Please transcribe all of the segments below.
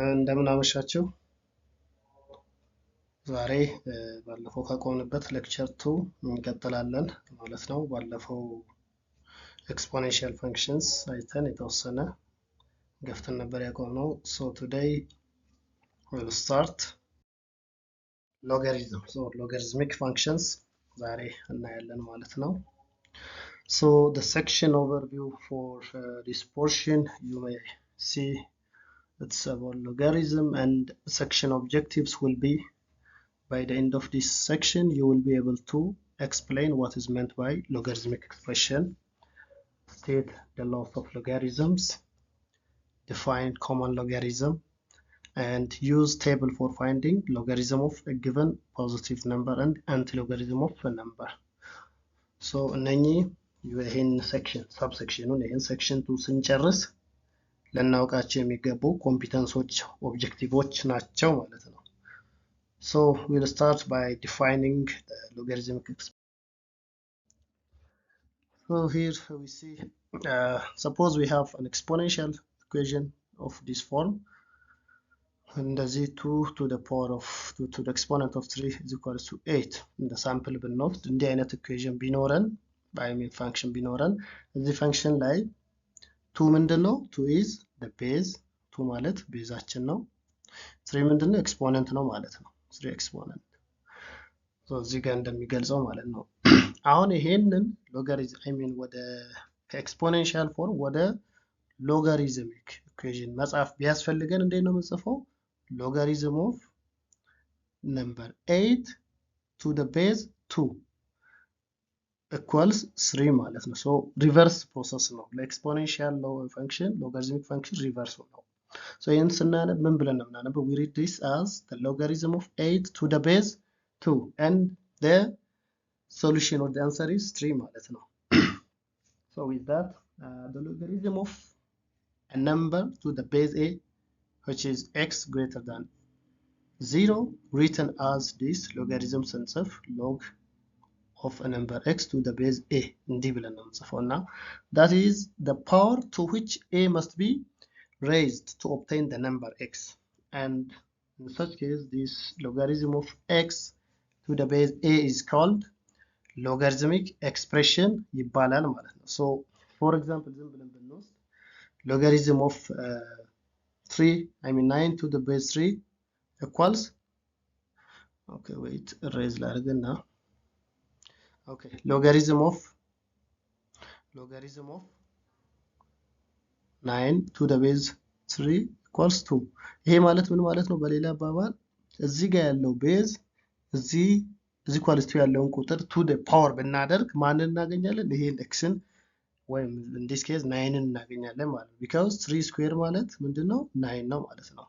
እንደምን አመሻችሁ። ዛሬ ባለፈው ካቆምንበት ሌክቸር 2 እንቀጥላለን ማለት ነው። ባለፈው ኤክስፖኔንሻል ፈንክሽንስ አይተን የተወሰነ ገፍተን ነበር ያቆምነው። ሶ ቱዴይ ዊል ስታርት ሎጋሪዝም። ሶ ሎጋሪዝሚክ ፈንክሽንስ ዛሬ እናያለን ማለት ነው። So the section overview for this portion, you may see it's about logarithm, and section objectives will be, by the end of this section you will be able to explain what is meant by logarithmic expression, state the laws of logarithms, define common logarithm, and use table for finding logarithm of a given positive number and anti-logarithm of a number. So እነኚህ ይሄን ሴክሽን ሳብሴክሽኑን ይሄን ሴክሽን 2 ስንጨርስ ለናውቃቸው የሚገቡ ኮምፒተንሶች ኦብጀክቲቮች ናቸው ማለት ነው። So we'll start by defining the logarithmic expression. So here we see, suppose we have an exponential equation of this form, and the 2 to the power of 2 to the exponent of 3 is equal to 8. In the sample ብንወስድ እንዲህ አይነት equation ቢኖረን function ቢኖረን እዚህ function ላይ 2 ምንድነው? 2 is the base, 2 ማለት ቤዛችን ነው። 3 ምንድነው? ኤክስፖነንት ነው ማለት ነው። 3 ኤክስፖነንት ሶ እዚህ ጋር እንደሚገልጸው ማለት ነው። አሁን ይሄንን ሎጋሪዝም ወደ ከኤክስፖኔንሻል ፎርም ወደ ሎጋሪዝሚክ ኢኩዌሽን መጻፍ ቢያስፈልገን እንዴት ነው የምንጽፈው? ሎጋሪዝም ኦፍ ነምበር 8 to the base 2 equals 3 ማለት ነው። ሶ ሪቨርስ ፕሮሰስ ነው። ለኤክስፖኔንሻል ፈንክሽን ሎጋሪዝሚክ ፈንክሽን ሪቨርስ ነው። ሶ ይሄን ስናነብ ምን ብለን ነው የምናነበው? we read this as the logarithm of 8 to the base 2 and the solution or the answer is 3 ማለት ነው። So with that, the logarithm of a number to the base a, which is x greater than 0, written as this logarithm ስንጽፍ log of a number x to the base a እንዲህ ብለን ነው የምንጽፈው እና that is the power to which a must be raised to obtain the number x, and in such case this logarithm of x to the base a is called logarithmic expression ይባላል ማለት ነው። So for example ዝም ብለን ብንወስድ logarithm of 9 to the base 3 equals, okay wait erase ላድርግና okay logarithm of 9 to the base 3 equals 2. ይሄ ማለት ምን ማለት ነው? በሌላ አባባል እዚህ ጋር ያለው ቤዝ እዚህ ኢኳልስ ቱ ያለውን ቁጥር to the power ብናደርግ ማንን እናገኛለን? ይሄን xን ወይም in this case 9ን እናገኛለን ማለት ነው። because 3 square ማለት ምንድነው? 9 ነው ማለት ነው።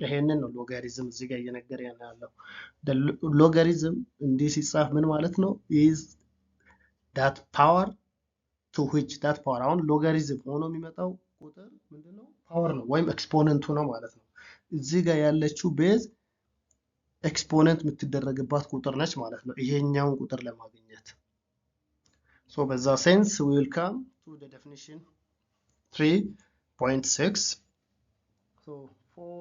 ይሄንን ነው ሎጋሪዝም እዚህ ጋር እየነገረ ያለው። the logarithm እንዲህ ሲጻፍ ምን ማለት ነው? is that power to which that power አሁን ሎጋሪዝም ሆኖ የሚመጣው ቁጥር ምንድነው? ፓወር ነው ወይም ኤክስፖነንቱ ነው ማለት ነው። እዚህ ጋር ያለችው ቤዝ ኤክስፖነንት የምትደረግባት ቁጥር ነች ማለት ነው፣ ይሄኛውን ቁጥር ለማግኘት። so በዛ ሴንስ we will come to the definition 3.6. so for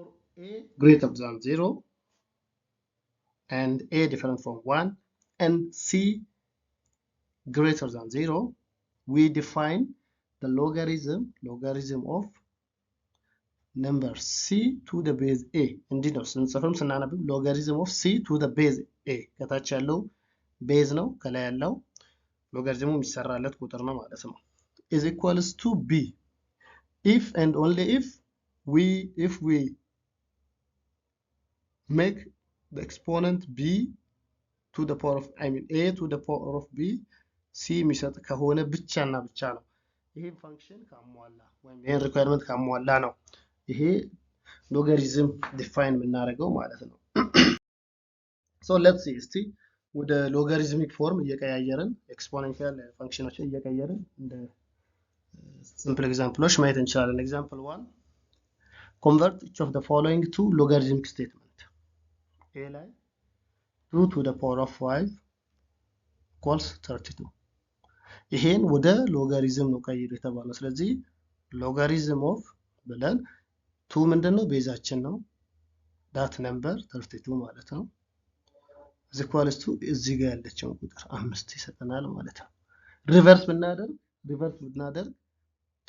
a greater than 0 and a different from 1 and c greater than 0, we define the logarithm of number c to the base a. እንዲህ ነው ስንጽፍም ስናነብም logarithm of c to the base a፣ ከታች ያለው ቤዝ ነው፣ ከላይ ያለው ሎጋሪዝሙ የሚሰራለት ቁጥር ነው ማለት ነው። is equals to b if and only if we make the exponent b to the power of a to the power of b c የሚሰጥ ከሆነ ብቻና ብቻ ነው ይሄ ፈንክሽን ካሟላ ወይም ይሄን ሪኳየርመንት ካሟላ ነው ይሄ ሎጋሪዝም ዲፋይን የምናደርገው ማለት ነው። so let's see እስቲ ወደ ሎጋሪዝሚክ ፎርም እየቀያየርን ኤክስፖኔንሻል ፈንክሽኖችን እየቀየርን እንደ ሲምፕል ኤግዛምፕሎች ማየት እንችላለን። ኤግዛምፕል 1 convert each of the following to logarithmic statement. a ላይ 2 to the power of 5 equals 32. ይሄን ወደ ሎጋሪዝም ነው ቀይሩ የተባለው። ስለዚህ ሎጋሪዝም ኦፍ ብለን 2 ምንድነው ቤዛችን ነው ዳት ነምበር 32 ማለት ነው is equals to እዚህ ጋር ያለችውን ቁጥር 5 ይሰጠናል ማለት ነው ሪቨርስ ብናደርግ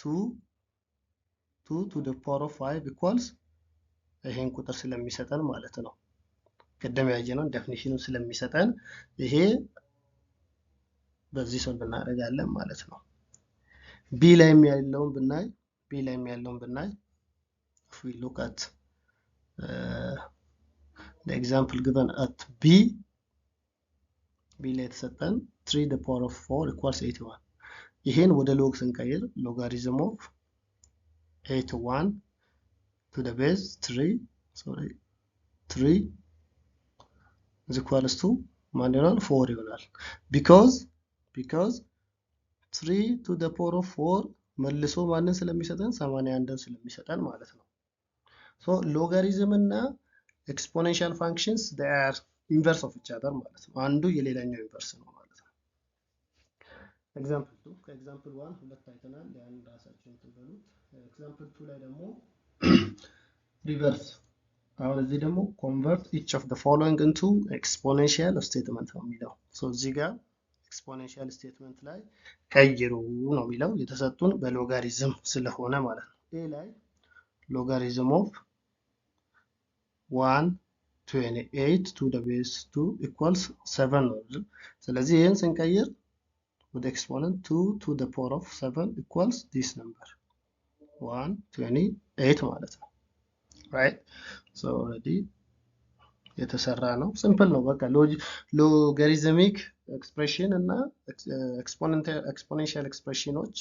2 to the power of 5 equals ይሄን ቁጥር ስለሚሰጠን ማለት ነው ቀደም ያየነው ዴፊኒሽኑን ስለሚሰጠን ይሄ በዚህ ሶልቭ እናደርጋለን ማለት ነው ቢ ላይ ያለውን ብናይ if we look at the example given at b ላይ የተሰጠን 3 the power of 4 equals 81 ይሄን ወደ ሎግ ስንቀይር logarithm of 81 to the base 3 is equals to manual 4 ይሆናል because 3 to the power of 4 መልሶ ማንን ስለሚሰጠን 81 ስለሚሰጠን ማለት ነው so logarithm እና exponential functions they are inverse of each other ማለት ነው አንዱ የሌላኛው ኢንቨርስ ነው ማለት ነው example 2 ከኤግዛምፕል 1 ሁለት አይተናል ያን ራሳችን ተበሉት ኤግዛምፕል 2 ላይ ደግሞ ሪቨርስ አሁን እዚህ ደግሞ convert each of the following into exponential statement ነው የሚለው so እዚህ ጋር exponential statement ላይ ቀይሩ ነው የሚለው የተሰጡን በሎጋሪዝም ስለሆነ ማለት ነው a ላይ logarithm of 128 to the base 2 equals 7 ነው ስለዚህ ይሄን ስንቀይር with exponent 2 to the power of 7 equals this number 128 ማለት ነው right so already የተሰራ ነው simple ነው በቃ logarithmic expression እና exponential expressionዎች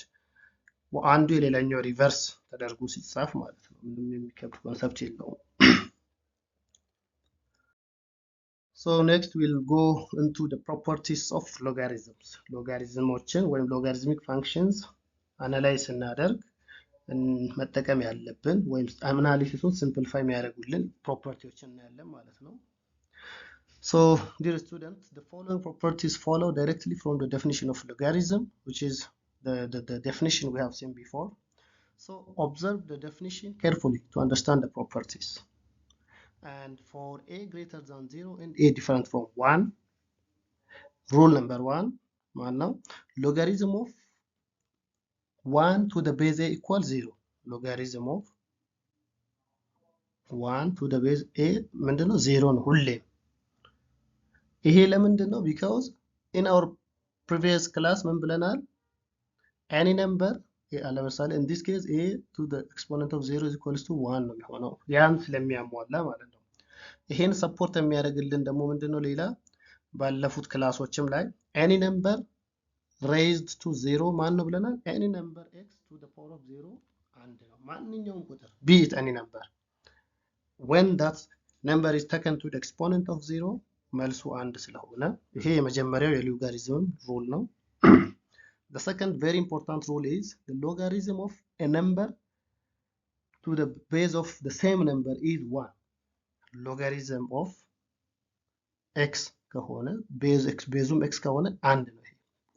አንዱ የሌላኛው ሪቨርስ ተደርጎ ሲጻፍ ማለት ነው ምንም የሚከብድ ኮንሰፕት የለውም so next we'll go into the properties of logarithms logarithmoችን ወይም logarithmic functions analyze እናደርግ መጠቀም ያለብን ወይም አናሊሲሱን ሲምፕሊፋይ የሚያደርጉልን ፕሮፐርቲዎችን እናያለን ማለት ነው so dear students the following properties follow directly from the definition of logarithm which is the definition we have seen before so observe the definition carefully to understand the properties and for a greater than 0 and a different from 1 rule number 1 ማነው logarithm of 1 to the base a equals 0 logarithm of 1 to the base a ምንድነው 0 ነው ሁሌም ይሄ ለምንድነው because in our previous class ምን ብለናል any number ለምሳሌ in this case a to the exponent of 0 is equals to 1 ነው የሚሆነው ያን ስለሚያሟላ ማለት ነው ይሄን ሰፖርት የሚያደርግልን ደግሞ ምንድነው ሌላ ባለፉት ክላሶችም ላይ any number raised to 0 ማን ነው ብለናል any number x to the power of 0 አንድ ነው ማንኛውም ቁጥር be it any number when that number is taken to the exponent of 0 መልሱ አንድ ስለሆነ ይሄ የመጀመሪያው የሎጋሪዝም ሩል ነው the second very important rule is the logarithm of a number to the base of the same number is 1 logarithm of x ከሆነ ቤዙም x ከሆነ አንድ ነው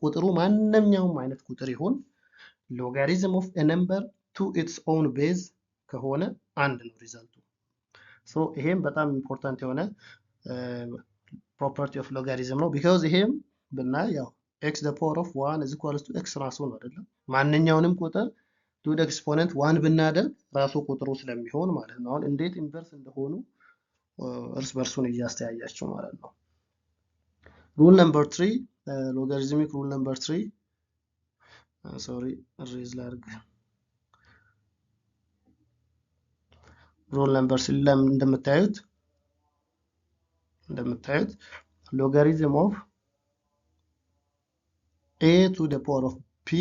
ቁጥሩ ማንኛውም አይነት ቁጥር ይሁን logarithm of a number to its own base ከሆነ አንድ ነው ሪዛልቱ so ይሄም በጣም ኢምፖርታንት የሆነ property of logarithm ነው because ይሄም ብናይ ያው x the power of 1 is equals to x ራሱ ነው አይደለም ማንኛውንም ቁጥር to the exponent 1 ብናደርግ ራሱ ቁጥሩ ስለሚሆን ማለት ነው አሁን እንዴት ኢንቨርስ እንደሆኑ እርስ በርሱን እያስተያያችሁ ማለት ነው rule number 3 logarithmic rule number 3 sorry erase larg rule number 3 እንደምታዩት logarithm of a to the power of p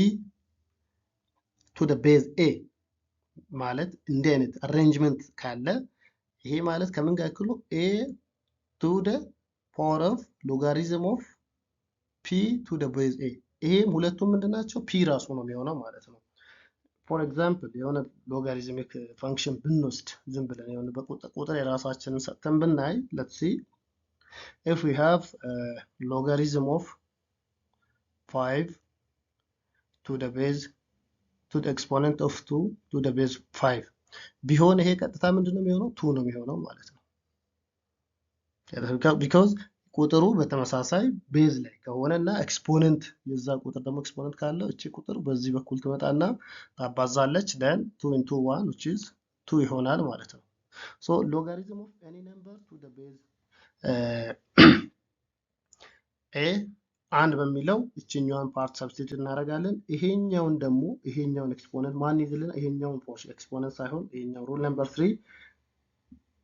to the base a ማለት እንዲህ አይነት አሬንጅመንት ካለ ይሄ ማለት ከምን ጋር እኩል a to the power of logarithm of p to the base a ይሄም ሁለቱም ምንድናቸው p ራሱ ነው የሚሆነው ማለት ነው for example የሆነ logarithmic function ብንወስድ ዝም ብለን የሆነ በቁጥር የራሳችንን ሰጥተን ብናይ let's see if we have a logarithm of 5 to the base to the exponent of 2 to the base 5 ቢሆን ይሄ ቀጥታ ምንድነው የሚሆነው 2 ነው የሚሆነው ማለት ነው። ቢኮዝ ቁጥሩ በተመሳሳይ ቤዝ ላይ ከሆነና ኤክስፖነንት የዛ ቁጥር ደግሞ ኤክስፖነንት ካለው እቺ ቁጥር በዚህ በኩል ትመጣና ታባዛለች then 2 into 1 which is 2 ይሆናል ማለት ነው። so logarithm of any number to the base a አንድ በሚለው እቺኛዋን ፓርት ሰብስቲቱት እናደርጋለን። ይሄኛውን ደግሞ ይሄኛውን ኤክስፖነንት ማን ይዝልና ይሄኛውን ፖርሽን ኤክስፖነንት ሳይሆን ይሄኛው ሩል ነምበር 3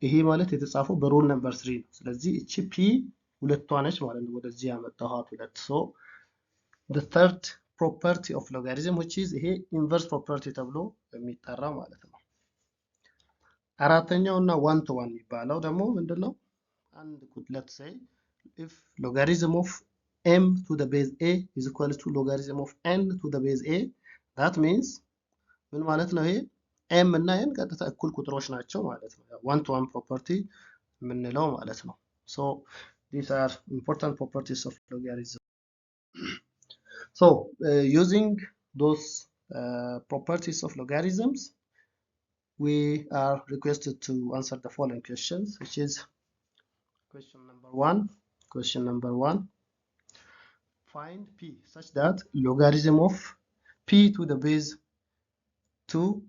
ይሄ ማለት የተጻፈው በሩል ነምበር 3 ነው። ስለዚህ እቺ ፒ ሁለቷ ነች ማለት ነው ወደዚህ ያመጣኋት ሁለት። so the third property of logarithm which is ይሄ inverse property ተብሎ የሚጠራ ማለት ነው። አራተኛውና one to one የሚባለው ደግሞ ምንድነው? አንድ let's say if logarithm of m to the base a is equal to logarithm of n to the base a that means ምን ማለት ነው? ይሄ m እና n ቀጥታ እኩል ቁጥሮች ናቸው ማለት ነው። one to one property የምንለው ማለት ነው። so these are important properties of logarithm. so using those properties of logarithms we are requested to answer the following questions, which is question number 1 find p such that logarithm of p to the base 2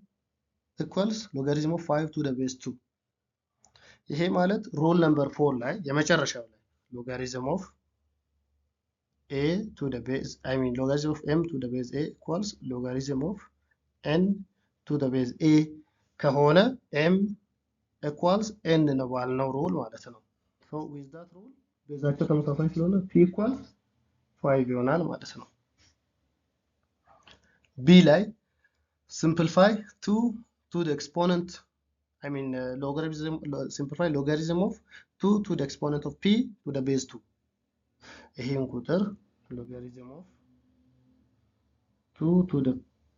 equals logarithm of 5 to the base 2. ይሄ ማለት ሩል ነምበር 4 ላይ የመጨረሻው ላይ logarithm of a to the base logarithm of m to the base a equals logarithm of n to the base a ከሆነ m equals n ነው ባልነው ሩል ማለት ነው። so with that rule ቤዛቸው ተመሳሳይ ስለሆነ p equals 5 ይሆናል ማለት ነው። b ላይ simplify 2 to the exponent simplify logarithm of 2 to the exponent of p to the base 2. ይሄን ቁጥር logarithm of 2 to the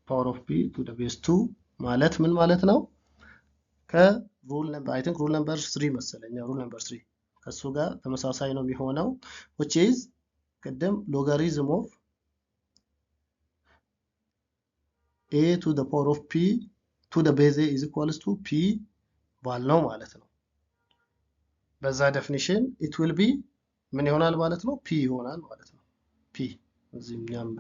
power of p to the base 2 ማለት ምን ማለት ነው? ከሩል ነምበር I think ሩል ነምበር 3 መሰለኝ ሩል ነምበር 3 ከሱ ጋር ተመሳሳይ ነው የሚሆነው which is ቅድም logarithm of a to the power of p to the base a is equals to p ባልነው ማለት ነው። በዛ ዴፊኒሽን it will be ምን ይሆናል ማለት ነው? p ይሆናል ማለት ነው። p እዚህኛም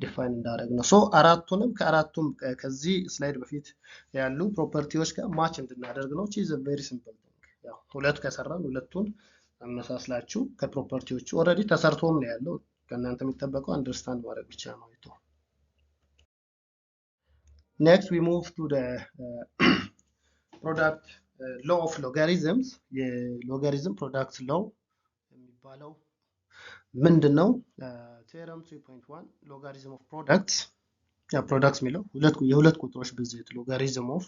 ዲፋይን እንዳደረግነው so አራቱንም ከአራቱም ከዚህ ስላይድ በፊት ያሉ ፕሮፐርቲዎች ጋር ማች እንድናደርግ ነው which is a very simple thing። ያው ሁለት ከሰራን ሁለቱን አመሳስላችሁ ከፕሮፐርቲዎቹ ኦሬዲ ተሰርቶም ነው ያለው ከእናንተ የሚጠበቀው አንደርስታንድ ማድረግ ብቻ ነው። next we move to the product law of logarithms የሎጋሪዝም ፕሮዳክት ሎው የሚባለው ምንድነው? theorem 3.1 logarithm of products ፕሮዳክትስ የሚለው የሁለት ቁጥሮች ብዜት logarithm of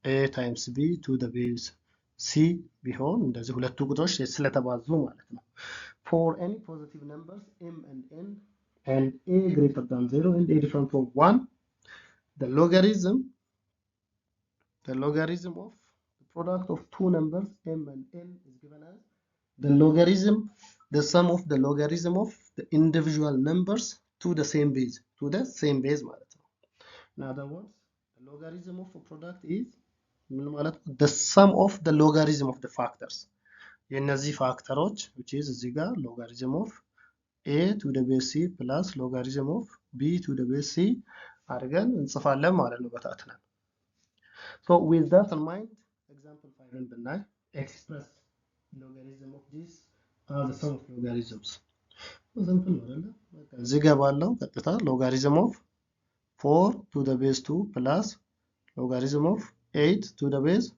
a times b to the base c ቢሆን እንደዚህ ሁለቱ ቁጥሮች ስለተባዙ ማለት ነው። for any positive numbers m and n and a greater than 0 and a different from 1 the logarithm of the product of two numbers m and n is given as the sum of the logarithm of the individual numbers to the same base ማለት ነው። in other words the logarithm of a product is ምን ማለት ነው? the sum of the logarithm of the factors የነዚህ ፋክተሮች which is እዚህ ጋር logarithm of a to the base c plus logarithm of b to the base c አድርገን እንጽፋለን ማለት ነው በታትነን። so with that in mind example 5 ብናይ express logarithm of this are the sum of logarithms simple ነው አይደል? እዚህ ጋር ባለው ቀጥታ logarithm of 4 to the base 2 plus logarithm of 8 to the base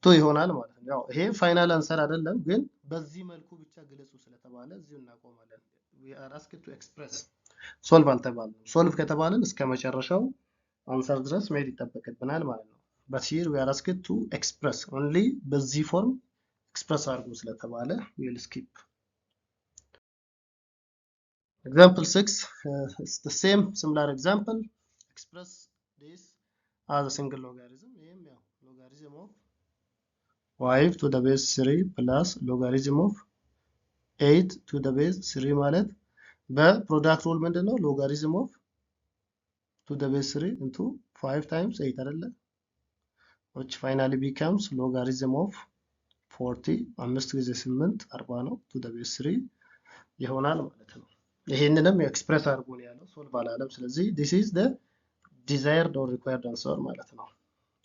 2 ይሆናል ማለት ነው። ያው ይሄ ፋይናል አንሰር አይደለም ግን በዚህ መልኩ ብቻ ግለጹ ስለተባለ እዚሁ እናቆማለን። we are asked to express solve አልተባለም። solve ከተባለን እስከ መጨረሻው አንሰር ድረስ መሄድ ይጠበቅብናል ማለት ነው። but here we are asked to express only በዚህ ፎርም express አድርጉ ስለተባለ we will skip. example 6 it's the same similar example express this as a single logarithm. ይሄም ያው logarithm of 5 to the base 3 plus logarithm of 8 to the base 3 ማለት በፕሮዳክት ሩል ምንድነው? logarithm of to the base 3 into 5 times 8 አይደለ? which finally becomes logarithm of 40 5 ጊዜ 8 40 ነው to the base 3 ይሆናል ማለት ነው። ይሄንንም ኤክስፕረስ አድርጎ ነው ያለው ሶልቭ አላለም። ስለዚህ this is the desired or required answer ማለት ነው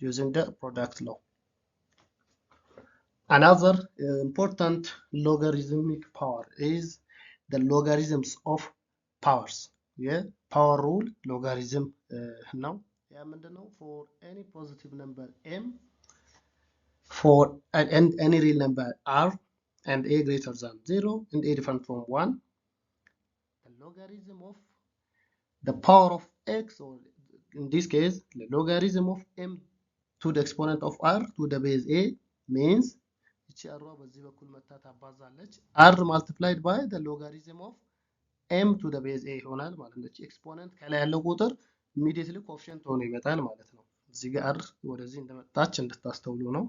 using the product law. Another important logarithmic power is the logarithms of powers. የፓወር ሩል ሎጋሪዝም ነው። ያ ምንድነው? for any positive number m for any real number r and a greater than 0 and a different from 1, the logarithm of the power of x, or in this case the logarithm of m to the exponent of r to the base a means እቺ r በዚህ በኩል መታ ታባዛለች r multiplied by the logarithm of m to the base a ይሆናል ማለት ነው። ኤክስፖነንት ከላይ ያለው ቁጥር ኢሚዲየትሊ ኮኤፊሺየንት ሆኖ ይመጣል ማለት ነው። እዚህ ጋር r ወደዚህ እንደመጣች እንድታስተውሉ ነው።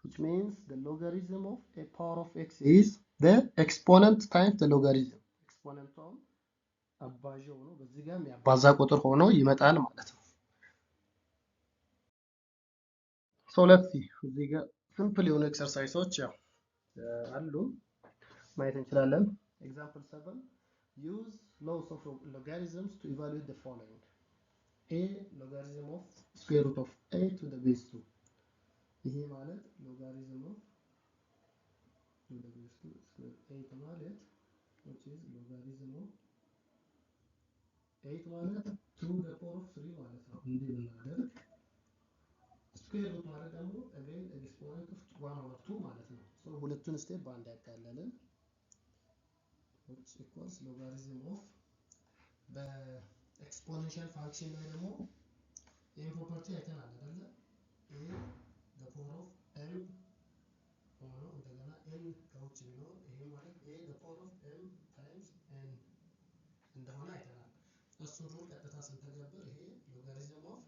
which means the logarithm of a power of x is the exponent times the logarithm. exponent ሆኖ አባዣው ነው በዚህ ጋር የሚያባዛ ቁጥር ሆኖ ይመጣል ማለት ነው። so let's see እዚህ ጋር ሲምፕል የሆኑ ኤክሰርሳይሶች ያው አሉ ማየት እንችላለን። example 7 use laws of logarithms to evaluate the following: a logarithm of square root of a to the base 2. ይሄ ማለት logarithm of to the base 2 square 8 ማለት which is logarithm of 8 ማለት 2 the power of 3 ማለት ነው። እንዲህ ብናደርግ square root ማለት ደግሞ again exponent of 1 over 2 ማለት ነው። so ሁለቱን ስቴፕ በአንድ ያካለልን which equals logarithm of በኤክስፖኔንሻል ፋንክሽን ላይ ደግሞ ይሄን ፕሮፐርቲ አይተናል አይደለ? ይሄ the power of m ሆኖ እንደገና n ከውጭ ቢኖር ይሄ ማለት ይሄ the power of m times n እንደሆነ አይተናል። እሱን ሩል ቀጥታ ስንተገብር ይሄ logarithm of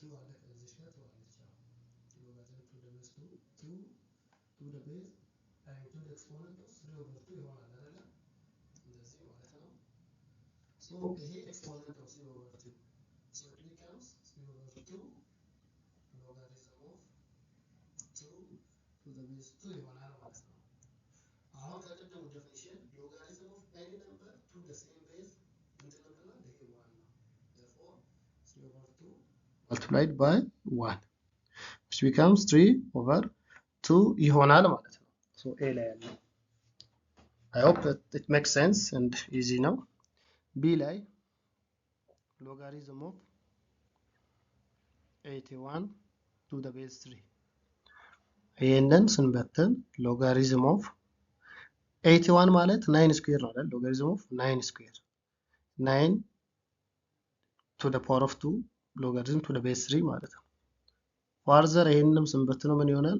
2 አለ ከዚህ ጋር ተዋለች logarithm to the base 2 to the base and to the exponent of 3 over 2 ይሆናል አይደለ? እንደዚህ ማለት ነው። so ይሄ exponent of 3 over 2 so it becomes 3 over 2 logarithm of 2 to the base 2 ይሆናል ማለት ነው። አሁን ከቀደሙ ዴፊኒሽን logarithm of any number to the same base ምንድነው ብለናል? ይሄ 1 ነው። therefore 3 over 2 multiplied by 1 which becomes 3 over 2 ይሆናል ማለት ነው። so a ላይ ያለው I hope that it makes sense and easy now. b ላይ logarithm of 81 to the base 3 ይሄንን ስንበትን logarithm of 81 ማለት 9 ስኩዌር ነው አይደል? logarithm of 9 ስኩዌር 9 to the power of 2 logarithm to the base 3 ማለት ነው። ፋርዘር ይሄንንም ስንበትነው ምን ይሆናል?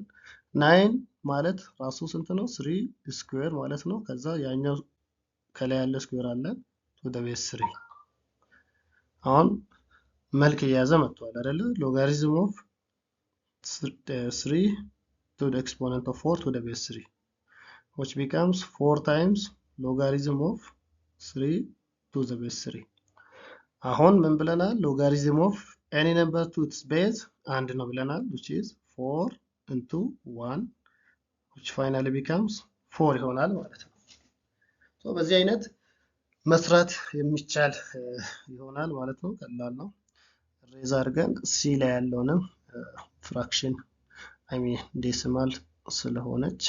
9 ማለት ራሱ ስንት ነው? 3 ስኩዌር ማለት ነው። ከዛ ያኛው ከላይ ያለ ስኩዌር አለ to the base 3 አሁን መልክ እየያዘ መጥቷል አይደለ? logarithm of 3 to the exponent of 4 to the base 3 which becomes 4 times logarithm of 3 to the base 3 አሁን ምን ብለናል? logarithm of any number to its base አንድ ነው ብለናል which is 4 into 1 which finally becomes 4 ይሆናል ማለት ነው። so በዚህ አይነት መስራት የሚቻል ይሆናል ማለት ነው። ቀላል ነው። ሬዝ አድርገን ሲ ላይ ያለውንም ፍራክሽን ዴሲማል ስለሆነች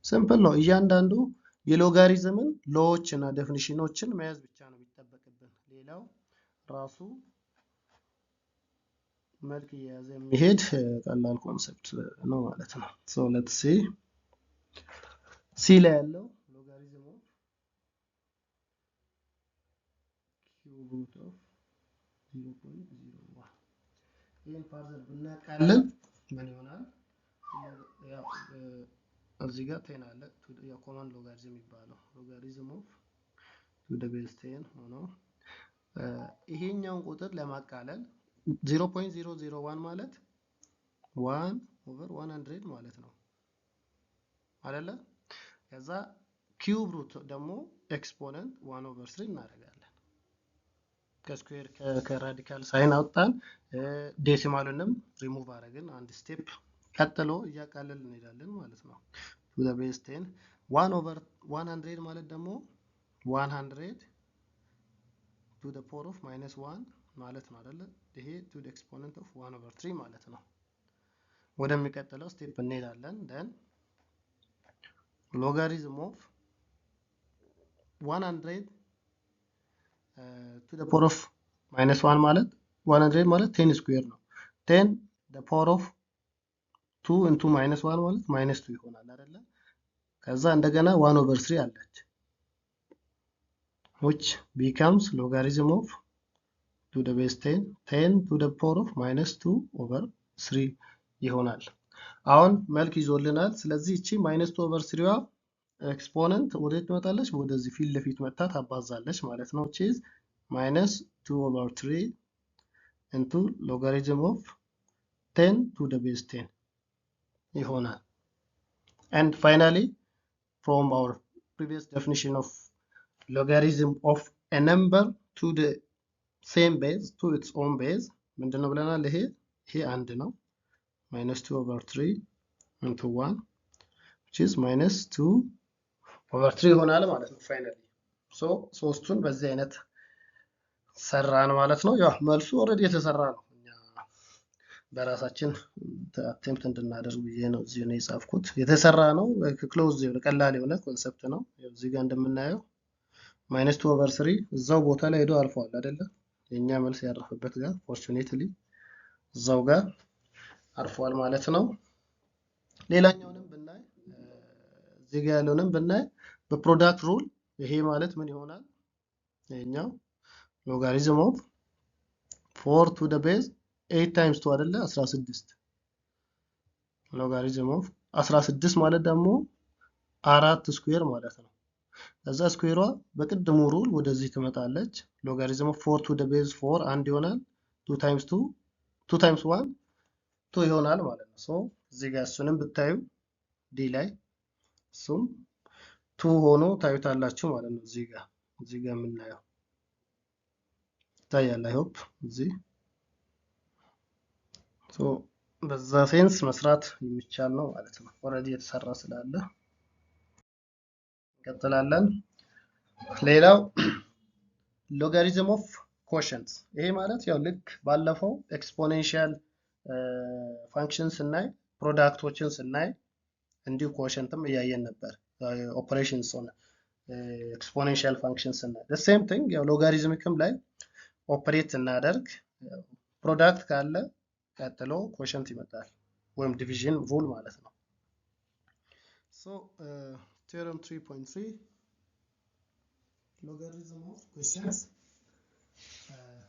ሲምፕል ነው። እያንዳንዱ የሎጋሪዝምን ሎዎች እና ዴፊኒሽኖችን መያዝ ብቻ ነው የሚጠበቅብን። ሌላው ራሱ መልክ እየያዘ የሚሄድ ቀላል ኮንሰፕት ነው ማለት ነው። so let's see ሲ ላይ ያለው logarithm of cube root of 0.01 ይሄን ፋርዘር ብናቃለን ምን ይሆናል? ያው እዚህ ጋር 10 አለ የኮመን ሎጋሪዝም የሚባለው logarithm of to the base 10 ሆኖ ይሄኛውን ቁጥር ለማቃለል 0.001 ማለት 1 over 100 ማለት ነው አይደለ? ከዛ ኪዩብ ሩት ደግሞ ኤክስፖነንት 1 over 3 እናደርጋለን ከስኩዌር ከራዲካል ሳይን አወጣን። ዴሲማሉንም ሪሙቭ አደረግን አንድ ስቴፕ። ቀጥሎ እያቃለል እንሄዳለን ማለት ነው። ቱ ዘ ቤዝ 10 1 ኦቨር 100 ማለት ደግሞ 100 ቱ ዘ ፓወር ኦፍ -1 ማለት ነው አይደለ? ይሄ ቱ ዘ ኤክስፖነንት ኦፍ 1 ኦቨር 3 ማለት ነው። ወደሚቀጥለው ስቴፕ እንሄዳለን። then logarithm of 100 to the power of -1 ማለት 100 ማለት 10 ስኩዌር ነው። 10 the power of 2 into -1 ማለት -2 ይሆናል አይደለ? ከዛ እንደገና 1 over 3 አለች which becomes logarithm of to the base 10 to the power of -2 over 3 ይሆናል። አሁን መልክ ይዞልናል። ስለዚህ እቺ -2 over 3ዋ ኤክስፖነንት ወዴት ትመጣለች? ወደዚህ ፊት ለፊት መጣ ታባዛለች ማለት ነው። which is -2 over 3 into logarithm of 10 to the base 10 ይሆናል። and finally from our previous definition of logarithm of a number to the same base to its own base ምንድነው ብለናል? ይሄ አንድ ነው -2 over 3 into 1 which is -2 over 3 ይሆናል ማለት ነው finally። so ሶስቱን በዚህ አይነት ሰራን ማለት ነው። ያው መልሱ ኦልሬዲ የተሰራ ነው። እኛ በራሳችን አቴምፕት እንድናደርግ ብዬ ነው እዚህ ነው የጻፍኩት። የተሰራ ነው። ክሎዝ የሆነ ቀላል የሆነ ኮንሰፕት ነው። እዚህ ጋር እንደምናየው -2 over 3 እዛው ቦታ ላይ ሄዶ አልፏል አይደለ? የኛ መልስ ያረፈበት ጋር ፎርቹኔትሊ እዛው ጋር አርፏል ማለት ነው። ሌላኛውንም ብናይ እዚህ ጋር ያለውንም ብናይ በፕሮዳክት ሩል ይሄ ማለት ምን ይሆናል? ይሄኛው ሎጋሪዝም ኦፍ 4 to the base 8 times 2 አይደለ? 16 ሎጋሪዝም ኦፍ 16 ማለት ደግሞ 4 ስኩዌር ማለት ነው። ከዛ ስኩዌሯ በቅድሙ ሩል ወደዚህ ትመጣለች። ሎጋሪዝም ኦፍ 4 to the base 4 አንድ ይሆናል። 2 times 1 2 ይሆናል ማለት ነው። ሶ እዚህ ጋር እሱንም ብታዩ ዲ ላይ እሱም 2 ሆኖ ታዩታላችሁ ማለት ነው። እዚህ ጋር የምናየው ይታያል። አይ ሆፕ እዚህ ሶ በዛ ሴንስ መስራት የሚቻል ነው ማለት ነው። ኦልሬዲ የተሰራ ስላለ እንቀጥላለን። ሌላው ሎጋሪዝም ኦፍ ኮሸንት ይሄ ማለት ያው ልክ ባለፈው ኤክስፖኔንሻል ፋንክሽን ስናይ ፕሮዳክቶችን ስናይ እንዲሁ ኮሸንትም እያየን ነበር። ኦፐሬሽንስ ሆነ ኤክስፖኔንሻል ፋንክሽን ስናይ the same thing ያው ሎጋሪዝሚክም ላይ ኦፐሬት ስናደርግ ፕሮዳክት ካለ ቀጥሎ ኮሸንት ይመጣል ወይም ዲቪዥን ሩል ማለት ነው። so theorem 3.3 logarithm of quotients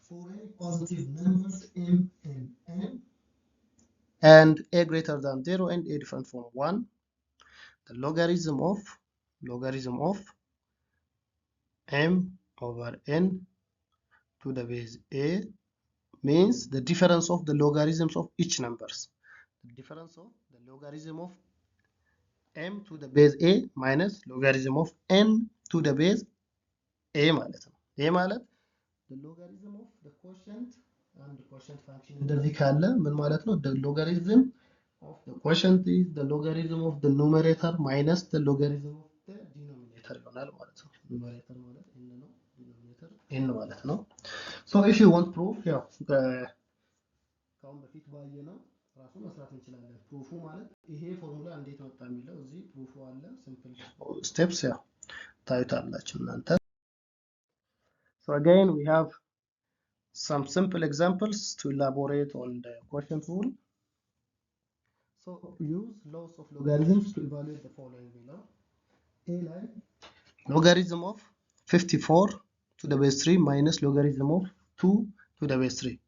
for any positive numbers m and n and a greater than 0 and a different from 1 the logarithm of m over n to the base a means the difference of the logarithms of each numbers. The difference of the logarithm of m to the base a minus logarithm of n to the base a ማለት ነው። ይሄ ማለት the logarithm of the quotient and the quotient function እንደዚህ ካለ ምን ማለት ነው? the logarithm of the quotient is the logarithm of the numerator minus the logarithm of the denominator ይሆናል ማለት ነው። numerator ማለት n ነው፣ denominator n ማለት ነው። so if you want proof ያው ከአሁን በፊት ባየነው ራሱ መስራት እንችላለን። ፕሩፉ ማለት ይሄ ፎርሙላ እንዴት ወጣ የሚለው እዚህ ፕሩፉ አለ። ሲምፕል ስቴፕስ ያው ታዩታላችሁ እናንተ። so again we have some simple examples to elaborate on the quotient rule. so use laws of logarithms to evaluate the following below. a line logarithm of 54 to the base 3 minus logarithm of 2 to the base 3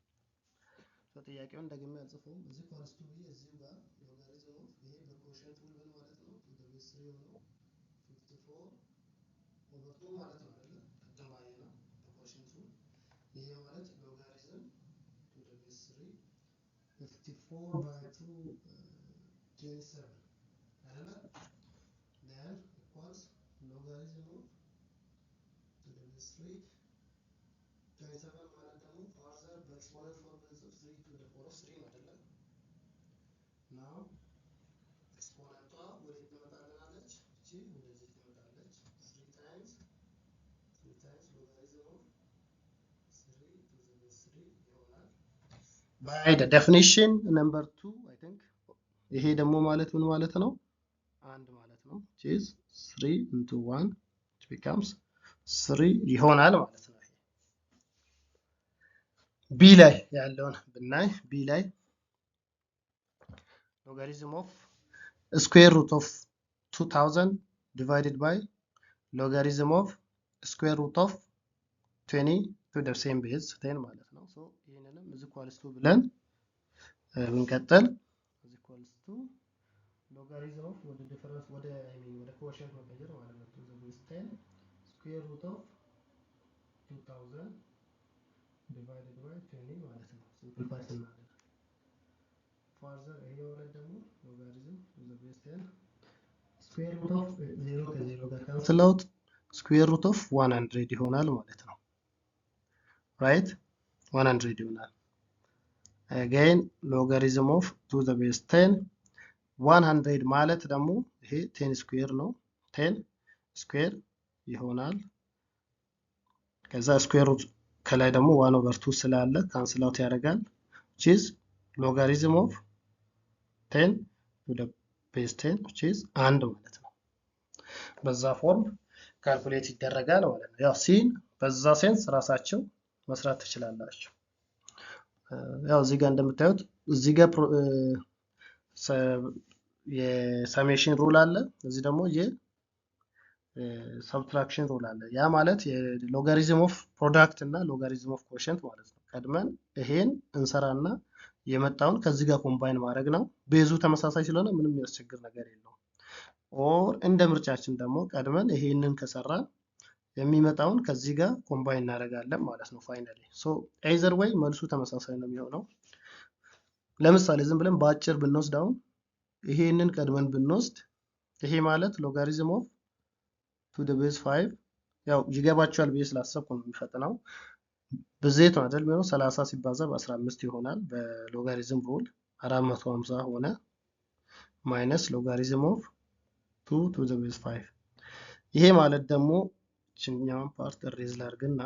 ጥያቄውን ደግሜ አልጽፈውም። እዚህ ፓርት ቱ እዚህ ጋር ሎጋሪዝም ኦፍ ይሄ በኮሸንት ሩል ምን ማለት ነው? ቱ ዘ ቤዝ 3 ነው 54 ኦቨር 2 ማለት ነው አይደል? ቅድም ባየነው በኮሸንት ሩል ይሄ ማለት ሎጋሪዝም ቱ ዘ ቤዝ 3 54 by 2 27 አይደል? then equals logarithm of to the base 3 27 ማለት ደግሞ further በኤክስፖነንት ፎርም 3 to the power of 3 አይደለም። now ኤክስፖነንቷ ወዴት ትመጣልናለች? እቺ ወደዚህ ትመጣለች። 3 times logarithm of 3 to the base 3 ይሆናል። by the definition number 2 I think ይሄ ደግሞ ማለት ምን ማለት ነው? አንድ ማለት ነው። which is 3 into 1 which becomes 3 ይሆናል ማለት ነው። ቢ ላይ ያለውን ብናይ ቢ ላይ logarithm of square root of 2000 divided by logarithm of square root of 20 to the same base 10 ማለት ነው። so ይሄንንም is equals to ብለን ብንቀጥል is equals to logarithm of ወደ ዲፈረንስ ወደ ወደ ኮኤፊሺየንት መቀየር ማለት ነው to the base 10 square root of 2000 divided by 20 ማለት ነው። simplify ስናደርግ further ይሄ ማለት ደግሞ logarithm to the base 10 square root of 0 ከ0 ጋር cancel out square root of 100 ይሆናል ማለት ነው። right 100 ይሆናል። again logarithm of to the base 10 100 ማለት ደግሞ ይሄ 10 ስኩዌር ነው 10 ስኩዌር ይሆናል። ከዛ ስኩዌር ሩት ከላይ ደግሞ 1/2 ስላለ ካንስል አውት ያደርጋል which is logarithm of 10 to the base 10 which is 1 ማለት ነው። በዛ ፎርም ካልኩሌት ይደረጋል ማለት ነው። ያው ሲን በዛ ሴንስ ራሳቸው መስራት ትችላላችሁ። ያው እዚህ ጋር እንደምታዩት እዚህ ጋር የሰሜሽን ሩል አለ፣ እዚህ ደግሞ የሰብትራክሽን ሩል አለ። ያ ማለት የሎጋሪዝም ኦፍ ፕሮዳክት እና ሎጋሪዝም ኦፍ ኮሸንት ማለት ነው። ቀድመን ይሄን እንሰራና የመጣውን ከዚህ ጋር ኮምባይን ማድረግ ነው። ቤዙ ተመሳሳይ ስለሆነ ምንም የሚያስቸግር ነገር የለውም። ኦር እንደ ምርጫችን ደግሞ ቀድመን ይሄንን ከሰራን የሚመጣውን ከዚህ ጋር ኮምባይን እናደርጋለን ማለት ነው። ፋይናሊ ሶ ኤዘር ወይ መልሱ ተመሳሳይ ነው የሚሆነው። ለምሳሌ ዝም ብለን በአጭር ብንወስድ አሁን ይሄንን ቀድመን ብንወስድ ይሄ ማለት ሎጋሪዝም ኦፍ ቱ ደ ቤዝ 5 ያው ይገባችኋል ብዬ ስላሰብኩ ነው የሚፈጥነው። ብዜት ነው አይደል የሚሆነው 30 ሲባዛ በ15 ይሆናል በሎጋሪዝም ሩል 450 ሆነ ማይነስ ሎጋሪዝም ኦፍ 2 to the base 5 ይሄ ማለት ደግሞ ችኛውን ፓርት ሬዝ ላርግና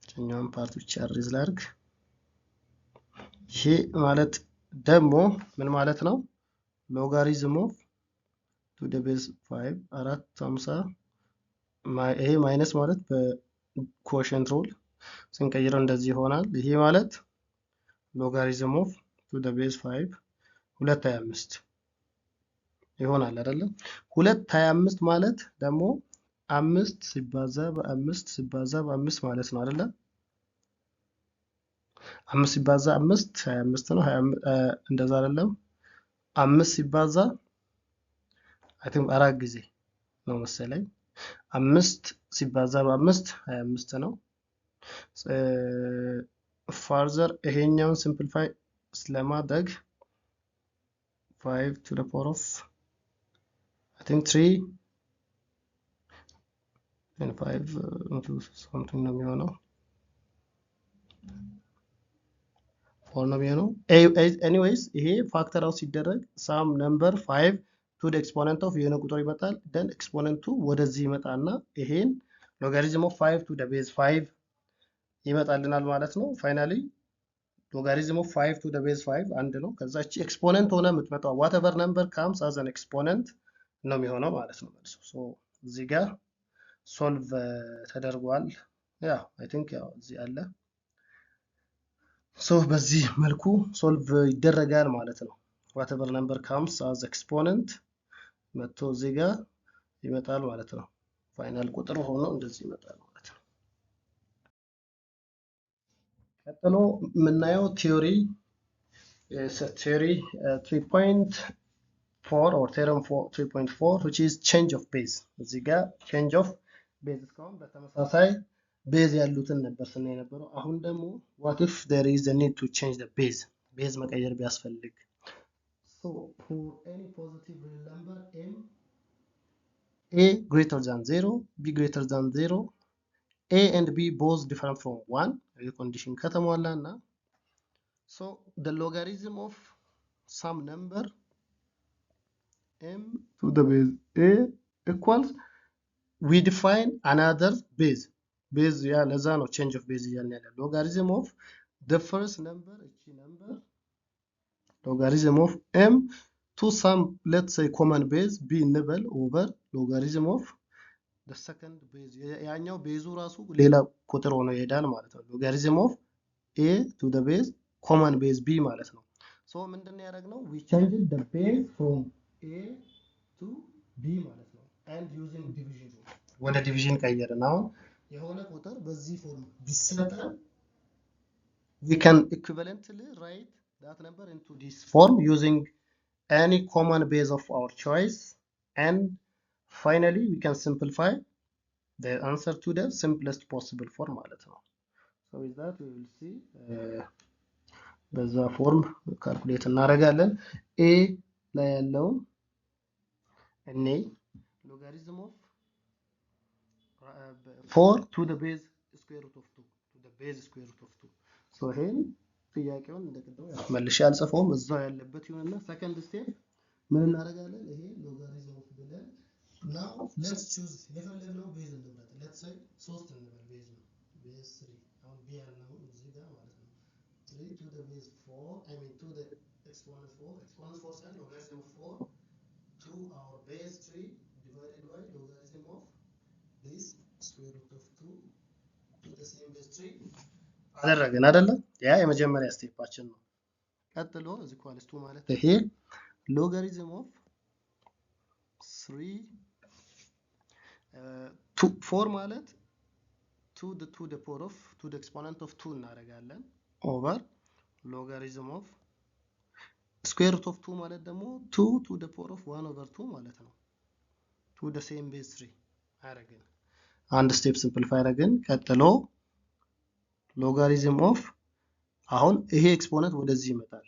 ችኛውን ፓርት ብቻ ሬዝ ላርግ። ይሄ ማለት ደግሞ ምን ማለት ነው? ሎጋሪዝም ኦፍ ቱ ደ ቤዝ 5 450 ይሄ ማይነስ ማለት በኮሸንት ሩል ስንቀይረው እንደዚህ ይሆናል። ይሄ ማለት ሎጋሪዝም ኦፍ ቱ ደ ቤዝ 5 225 ይሆናል አይደል? 225 ማለት ደግሞ 5 ሲባዛ በ5 ሲባዛ በ5 ማለት ነው አይደል? 5 ሲባዛ 5 25 ነው። እንደዛ አይደለም 5 ሲባዛ አይ ቲንክ 4 ጊዜ ነው መሰለኝ 5 ሲባዛ በ5 25 ነው። further ይሄኛውን ሲምፕሊፋይ ስለማድረግ 5 to the power of I think 3 and 5 into something ነው የሚሆነው 4 ነው የሚሆነው። anyways ይሄ ፋክተር አውት ሲደረግ ሳም ነምበር 5 to the exponent of የሆነ ቁጥር ይመጣል then ኤክስፖነንቱ ወደዚህ ይመጣና ይሄን ሎጋሪዝም ኦፍ 5 to the base 5 ይመጣልናል ማለት ነው። ፋይናሊ ሎጋሪዝም ኦፍ 5 to the base 5 አንድ ነው። ከዛ እቺ ኤክስፖነንት ሆነ የምትመጣው whatever number comes as an exponent ነው የሚሆነው ማለት ነው መልሱ። ሶ እዚህ ጋር ሶልቭ ተደርጓል። ያ አይ ቲንክ ያው እዚህ አለ። ሶ በዚህ መልኩ ሶልቭ ይደረጋል ማለት ነው። whatever number comes as exponent መጥቶ እዚህ ጋር ይመጣል ማለት ነው። ፋይናል ቁጥር ሆኖ እንደዚህ ይመጣል ማለት ነው። ቀጥሎ የምናየው ቲዮሪ 3.4 or theorem 3.4 which is change of base። እዚህ ጋር change of base እስካሁን በተመሳሳይ ቤዝ ያሉትን ነበር ስናይ የነበረው። አሁን ደግሞ what if there is a need to change the base ቤዝ መቀየር ቢያስፈልግ so for any positive real number m a greater than 0 b greater than 0 a and b both different from 1 condition ከተሟላ እና so the logarithm of some number m to the base a equals we define another base ያ ለዛ ነው change of base እያልን ያለ logarithm of the first number እቺ number logarithm of m to some let's say common base b እንበል over logarithm of the second base ያኛው ቤዙ ራሱ ሌላ ቁጥር ሆኖ ይሄዳል ማለት ነው logarithm of a to the base common base b ማለት ነው so ምንድነው ያደረግነው we changed the base from a to b ማለት ነው and using division ወደ division ቀየርን አሁን የሆነ ቁጥር በዚህ ፎርም ቢሰጠን we can equivalently write that number into this form using any common base of our choice and finally we can simplify the answer to the simplest possible form ማለት ነው so with that we will see በዛ ፎርም ካልኩሌት እናደርጋለን a ላይ ያለው እኔ logarithm of 4 to the base square root of 2 to the base square root of 2 so ይሄን ጥያቄውን እንደቀደው መልሼ አልጽፈውም እዛው ያለበት ይሁንና second step ምን እናደርጋለን ይሄ logarithm of ብለን now let's choose የፈለግነው ቤዝ እንምረጥ let's say 3 እንበል ቤዝ ነው base 3 አሁን b ያለው እዚህ ጋር ማለት ነው 3 to the base 4 I mean to the exponent 4 and logarithm of 4 to our base 3 divided by logarithm of this square root of 2 to the same base 3 አደረግን አይደለ ያ የመጀመሪያ ስቴፓችን ነው ቀጥሎ እዚህ ኢኳልስ 2 ማለት ይሄ logarithm of 3 4 ማለት to the power of to the exponent of 2 እናደርጋለን over logarithm of square root of 2 ማለት ደግሞ 2 to the power of 1 over 2 ማለት ነው to the same base 3 አደረግን አንድ ስቴፕ ሲምፕሊፋይ አደረግን ቀጥሎ logarithm of አሁን ይሄ ኤክስፖነንት ወደዚህ ይመጣል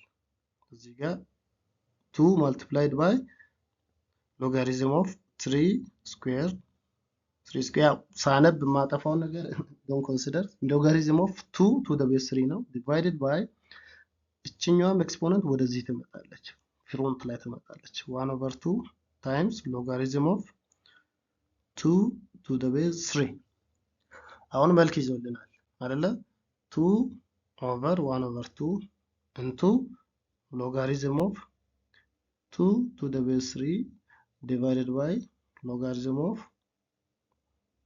እዚህ ጋር 2 multiplied by logarithm of 3 square ሳነብ ማጠፋው ነገር don't consider logarithm of 2 to the base 3 ነው divided by እቺኛዋም ኤክስፖነንት ወደዚህ ትመጣለች ፍሮንት ላይ ትመጣለች 1 over 2 times logarithm of 2 to the base 3 አሁን መልክ ይዞልናል አይደለ 2 over 1 over 2 into logarithm of 2 to the base 3 divided by logarithm of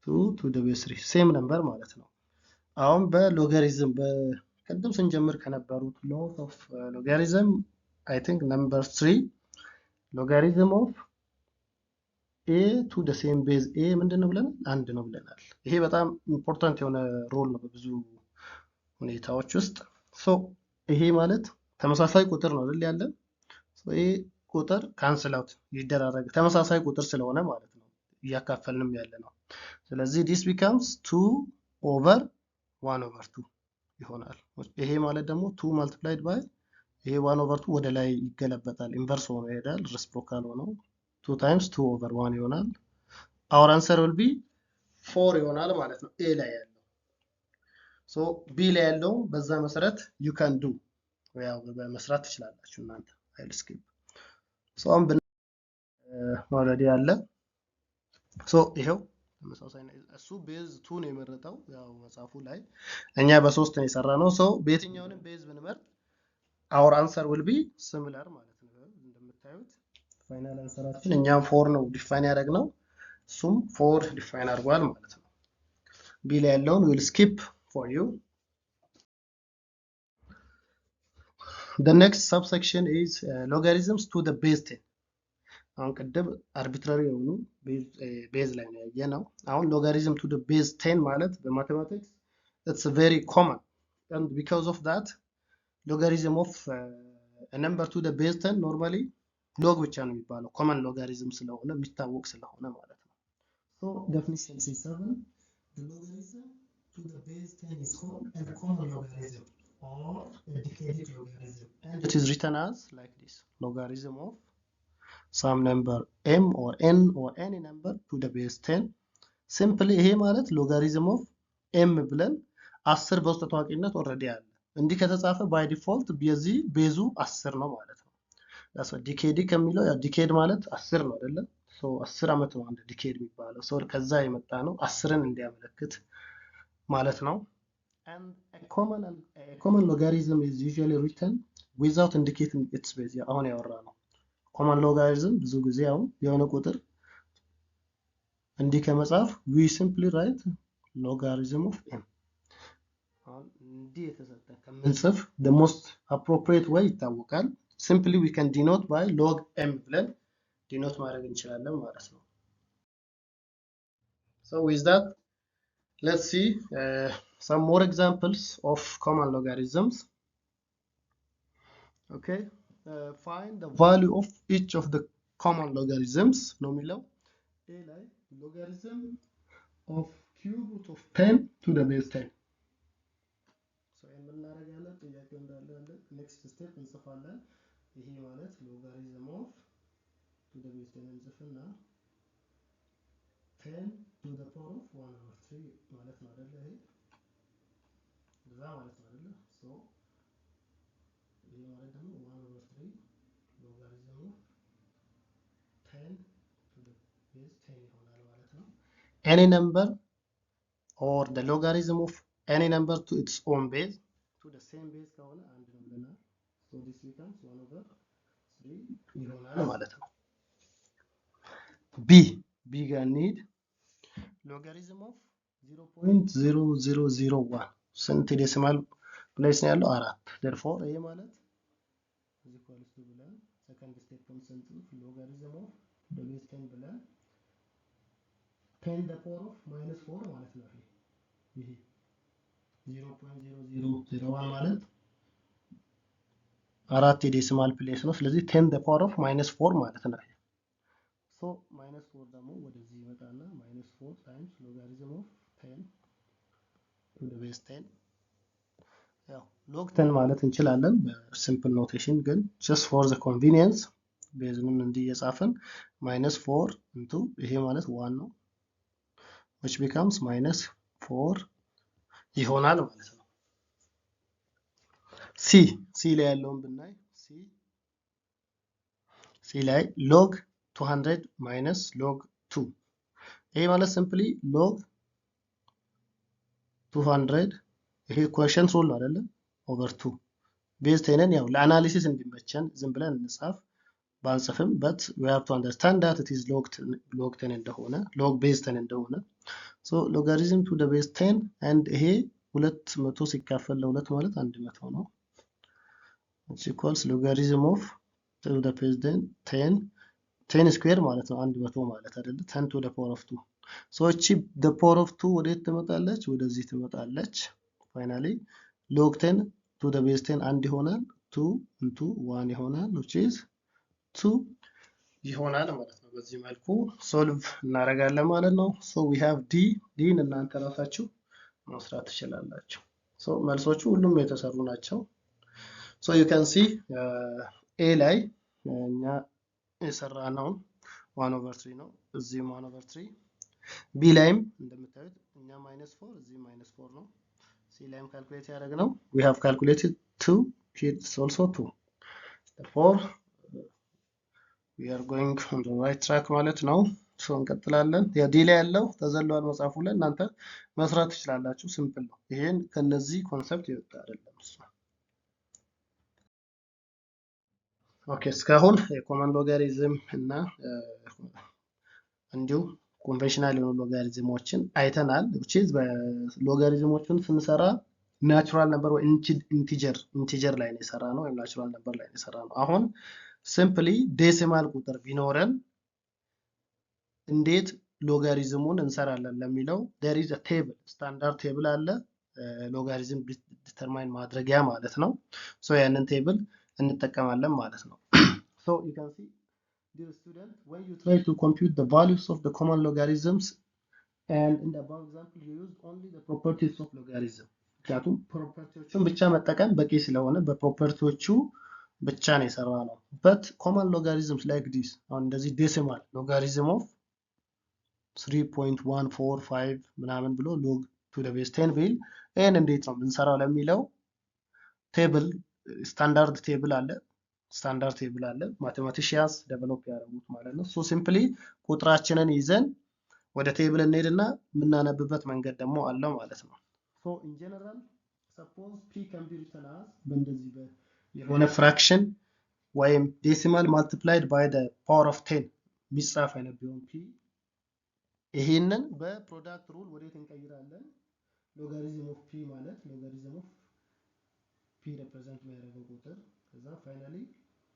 2 to the base 3 same number ማለት ነው አሁን በሎጋሪዝም በቀደም ስንጀምር ከነበሩት laws of logarithm I think number 3 logarithm of a to the same base a ምንድነው ብለን አንድ ነው ብለናል ይሄ በጣም ኢምፖርታንት የሆነ ሮል ነው በብዙ ሁኔታዎች ውስጥ ሶ ይሄ ማለት ተመሳሳይ ቁጥር ነው አይደል ያለን ሶ ይሄ ቁጥር ካንስል አውት ይደራረግ ተመሳሳይ ቁጥር ስለሆነ ማለት ነው ያካፈልንም ያለ ነው ስለዚህ this becomes 2 over 1 over 2 ይሆናል ይሄ ማለት ደግሞ 2 multiplied by ይሄ 1 over 2 ወደ ላይ ይገለበጣል ኢንቨርስ ሆኖ ይሄዳል ሬሲፕሮካል ሆኖ 2 times 2 over 1 ይሆናል our answer will be 4 ይሆናል ማለት ነው a ላይ ያለው so b ላይ ያለው በዛ መሰረት you can do ያው በመስራት ትችላላችሁ እናንተ I'll skip so አሁን ኦልሬዲ ያለ so ይሄው ተመሳሳይ ነው እሱ ቤዝ 2 ነው የመረጠው ያው መጻፉ ላይ እኛ በ3 ነው የሰራነው so በየትኛውንም ቤዝ ብንመርጥ our answer will be similar ማለት ነው እንደምታዩት ፋይናል አንሰራችን እኛም 4 ነው ዲፋይን ያደረግነው እሱም 4 ዲፋይን አድርጓል ማለት ነው b ላይ ያለውን will skip for you the next subsection is logarithms to the base 10 አሁን ቀደም arbitrary የሆኑ ቤዝ ላይ ነው ያየነው አሁን logarithm to the base 10 ማለት በማቴማቲክስ it's very common and because of that logarithm of a number to the base 10 normally log ብቻ ነው የሚባለው common logarithm ስለሆነ የሚታወቅ ስለሆነ ማለት ነው so definition C7 the logarithm to the base 10 is called a common logarithm or a decaded logarithm and it is written as like this logarithm of some number m or n or any number to the base 10 simply ይሄ ማለት logarithm of ኤም ብለን 10 በውስጥ ታዋቂነት ኦልሬዲ አለ። እንዲህ ከተጻፈ ባይ ዲፎልት በዚህ ቤዙ 10 ነው ማለት ነው። ዳስ ዲኬዲ ከሚለው ያ ዲኬድ ማለት 10 ነው አይደለ? ሶ 10 ዓመት ነው አንድ ዲኬድ የሚባለው። ሶ ከዛ የመጣ ነው 10ን እንዲያመለክት ማለት ነው። and a common logarithm is usually written without indicating its base አሁን ያወራ ነው። common logarithm ብዙ ጊዜ አሁን የሆነ ቁጥር እንዲህ ከመጻፍ we simply write logarithm of m አሁን እንዲህ የተሰጠ ከምንጽፍ the most appropriate way ይታወቃል። simply we can denote by log m ብለን denote ማድረግ እንችላለን ማለት ነው። so with that let's see some more examples of common logarithms. Okay, find the value of each of the common logarithms ነው የሚለው a ላይ logarithm of cube root of 10 to the base 10 so የምናደርጋለን ጥያቄው እንዳለ አለ next step እንጽፋለን። ይሄ ማለት logarithm of to the base 10 እንጽፍና 10 to the power of 1/3 ማለት ነው አይደል? ይሄ እዛ ማለት ነው አይደል? so ይሄ ማለት ደግሞ 1/3 logarithm of 10 to the base 10 ይሆናል ማለት ነው። any number or the logarithm of any number to its own base to the same base ከሆነ አንድ ነው ብለናል። so this becomes 1/3 ይሆናል ማለት ነው። b ጋር እንሂድ logarithm of 0.0001 ስንት ዴሲማል ፕሌስ ነው ያለው? 4 therefore ይሄ ማለት equals to ብለን second step ስንጽፍ logarithm of the base 10 ብለን 10 the power of -4 ማለት ነው። ይሄ 0.0001 ማለት 4 ዴሲማል ፕሌስ ነው። ስለዚህ 10 the power of -4 ማለት ነው። so -4 ደግሞ ወደዚህ ይመጣና -4 times logarithm of 10 to the base 10 ያው log 10 ማለት እንችላለን በሲምፕል ኖቴሽን ግን just for the convenience ቤዝንም እንዲህ እየጻፍን -4 into ይሄ ማለት 1 ነው which becomes -4 ይሆናል ማለት ነው። ሲ ላይ ያለውን ብናይ ሲ ላይ log 200 minus log 2 ይሄ ማለት ሲምፕሊ log 200 ይሄ ኮኤፊሺየንት ሩል ነው አይደለ? ኦቨር 2 ቤዝ 10ን ያው ለአናሊሲስ እንዲመቸን ዝም ብለን እንጻፍ ባንጽፍም but we have to understand that it is log 10 እንደሆነ log base 10 እንደሆነ so logarithm to the base 10 and ይሄ 200 ሲካፈል ለ2 ማለት 100 ነው which equals logarithm of to the base 10 ስኩዌር ማለት ነው 100 ማለት አይደለ? 10 to the power of 2 so እቺ the power of 2 ወዴት ትመጣለች? ወደዚህ ትመጣለች። finally log 10 to the base 10 አንድ ይሆናል 2 into 1 ይሆናል which is 2 ይሆናል ማለት ነው። በዚህ መልኩ ሶልቭ እናደርጋለን ማለት ነው። so we have ዲን እናንተ ራሳችሁ መስራት ትችላላችሁ። so መልሶቹ ሁሉም የተሰሩ ናቸው። so you can see a ላይ እኛ የሰራነው 1/3 ነው እዚህም 1/3 ቢ ላይም እንደምታዩት እኛ -4 እዚህ -4 ነው። ሲ ላይም ካልኩሌት ያደረግነው we have calculated 2 here is also 2 therefore we are going on the right track ማለት ነው። ሶ እንቀጥላለን። ያ ዲ ላይ ያለው ተዘሏል መጻፉ ላይ እናንተ መስራት ትችላላችሁ። ሲምፕል ነው። ይሄን ከነዚህ ኮንሰፕት ይወጣ አይደለም እሱ። ኦኬ እስካሁን የኮመን ሎጋሪዝም እና እንዲሁ ኮንቬንሽናል የሆኑ ሎጋሪዝሞችን አይተናል። which is በሎጋሪዝሞችን ስንሰራ ናቹራል ነምበር ወይ ኢንቲጀር ላይ ነው የሰራነው ወይ ናቹራል ነምበር ላይ ነው የሰራነው። አሁን ሲምፕሊ ዴሲማል ቁጥር ቢኖረን እንዴት ሎጋሪዝሙን እንሰራለን ለሚለው there is a table ስታንዳርድ ቴብል አለ ሎጋሪዝም ዲተርማይን ማድረጊያ ማለት ነው። ሶ ያንን ቴብል እንጠቀማለን ማለት ነው። so you can see dear student when you try to compute the values of the common logarithms and in the above example you use only the properties of logarithm ምክንያቱም ፕሮፐርቲዎቹን ብቻ መጠቀም በቂ ስለሆነ በፕሮፐርቲዎቹ ብቻ ነው የሰራነው። but common logarithms like this አሁን እንደዚህ ዴሲማል logarithm of 3.145 ምናምን ብሎ log to the base 10 ቢል ይሄን እንዴት ነው የምንሰራው ለሚለው ቴብል ስታንዳርድ ቴብል አለ ማቴማቲሽያንስ ዴቨሎፕ ያደረጉት ማለት ነው። ሶ ሲምፕሊ ቁጥራችንን ይዘን ወደ ቴብል እንሄድና የምናነብበት መንገድ ደግሞ አለው ማለት ነው። ሶ ኢን ጀነራል ሰፖዝ p can be written as በእንደዚህ የሆነ ፍራክሽን ወይም ዴሲማል ማልቲፕላይድ ባይ the power of 10 የሚጻፍ አይነት ቢሆን p ይሄንን በፕሮዳክት ሩል ወዴት እንቀይራለን? ሎጋሪዝም ኦፍ p ማለት ሎጋሪዝም ኦፍ p ሪፕሬዘንት የሚያደርገው ቁጥር ከዛ ፋይናሊ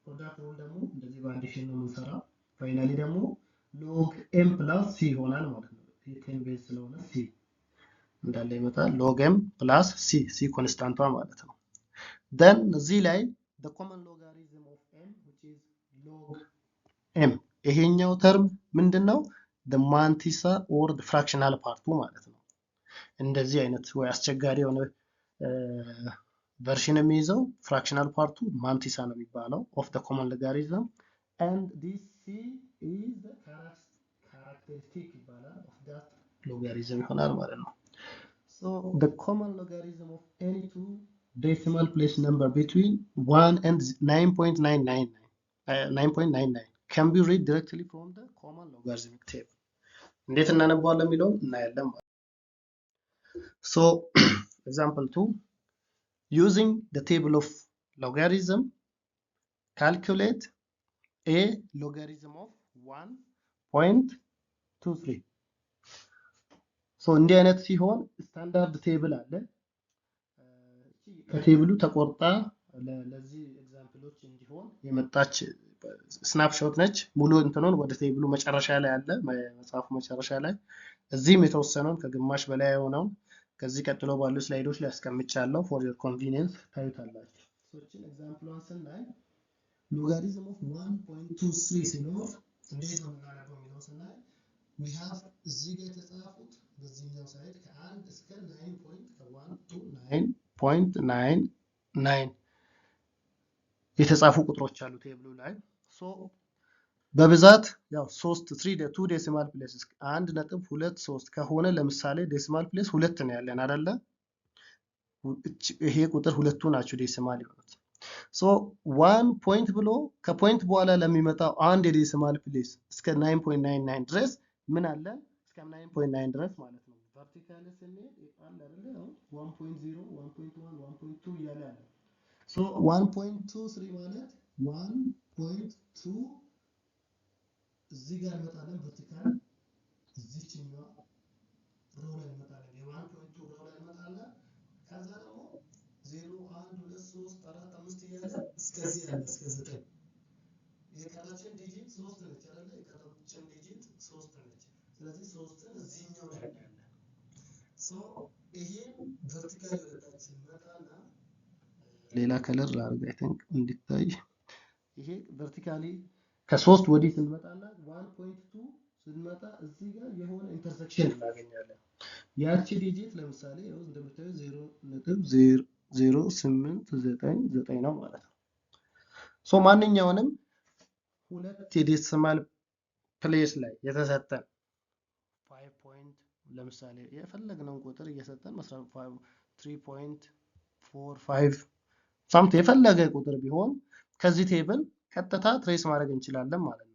ፕሮዳክት ሩል ደግሞ እንደዚህ በአዲሽን ነው የምንሰራው። ፋይናሊ ደግሞ ሎግ m ፕላስ c ይሆናል ማለት ነው። 10 ቤዝ ስለሆነ c እንዳለ ይመጣል። ሎግ m ፕላስ c ኮንስታንቷ ማለት ነው። then እዚህ ላይ the common logarithm of m which is log m ይሄኛው ተርም ምንድነው? the mantissa or the fractional part ማለት ነው። እንደዚህ አይነት ወይ አስቸጋሪ የሆነ ቨርሽን የሚይዘው ፍራክሽናል ፓርቱ ማንቲሳ ነው የሚባለው of the common logarithm and this c is the characteristic ይባላል of that logarithm ይሆናል ማለት ነው። so the common logarithm of any two decimal place number between 1 and 9.99 can be read directly from the common logarithmic table እንዴት እናነባዋለን የሚለው እናያለን ማለት ነው። so example 2 using the table of logarithm calculate a logarithm of 1.23 so እንዲህ አይነት ሲሆን ስታንዳርድ ቴብል አለ ከቴብሉ ተቆርጣ ለዚህ ኤግዛምፕሎች እንዲሆን የመጣች ስናፕሾት ነች። ሙሉ እንትኑን ወደ ቴብሉ መጨረሻ ላይ አለ መጽሐፉ መጨረሻ ላይ እዚህም የተወሰነውን ከግማሽ በላይ የሆነውን ከዚህ ቀጥሎ ባሉ ስላይዶች ላይ አስቀምጫለሁ for your convenience ታዩታላችሁ። ሶችን ኤግዛምፕሏን ስናይ ሎጋሪዝም ኦፍ 1.23 ሲኖር እንዴት ነው የምናደርገው የሚለው ስናይ we have እዚህ ጋር የተጻፉት በዚህኛው ሳይድ ከ1 እስከ 9.99 የተጻፉ ቁጥሮች አሉ ቴብሉ ላይ ሶ በብዛት ያው 2 ዴሲማል ፕሌስስ 1.23 ከሆነ ለምሳሌ ዴሲማል ፕሌስ 2 ነው ያለን አይደለ? ይሄ ቁጥር ሁለቱ ናቸው ዴሲማል ይሆናል። ሶ 1 ፖይንት ብሎ ከፖይንት በኋላ ለሚመጣው አንድ የዴሲማል ፕሌስ እስከ 9.99 ድረስ ምን አለ? እስከ 9.9 ድረስ ማለት ነው። ቨርቲካሊ ስንሄድ አለ አይደለ? 1.0 1.1 1.2 እያለ አለ። ሶ 1.23 ማለት 1.2 እዚህ ጋር እንመጣለን ቨርቲካል እዚህኛው ሮ ላይ እንመጣለን የ1.2 ሮ ላይ እንመጣለን ከዛ ደግሞ 0 1 2 3 4 5 እያለ እስከዚህ ያለ እስከ 9 የቀረችን ዲጂት 3 ነች አይደለ የቀረችን ዲጂት 3 ነች ስለዚህ 3ን እዚህኛው ላይ ያለ ሶ ይሄ ቨርቲካል ወደታች እንመጣና ሌላ ከለር ላድርግ አይ ቲንክ እንዲታይ ይሄ ቨርቲካሊ ከ3 ወዲህ ስንመጣና 1.2 ስንመጣ እዚህ ጋር የሆነ ኢንተርሴክሽን እናገኛለን። ያቺ ዲጂት ለምሳሌ ያው እንደምታዩት 0.0899 ነው ማለት ነው። ሶ ማንኛውንም ሁለት የዴሲማል ፕሌስ ላይ የተሰጠን 5 ፖይንት ለምሳሌ የፈለግነውን ቁጥር እየሰጠን 3.45 ሳምት የፈለገ ቁጥር ቢሆን ከዚህ ቴብል ቀጥታ ትሬስ ማድረግ እንችላለን ማለት ነው።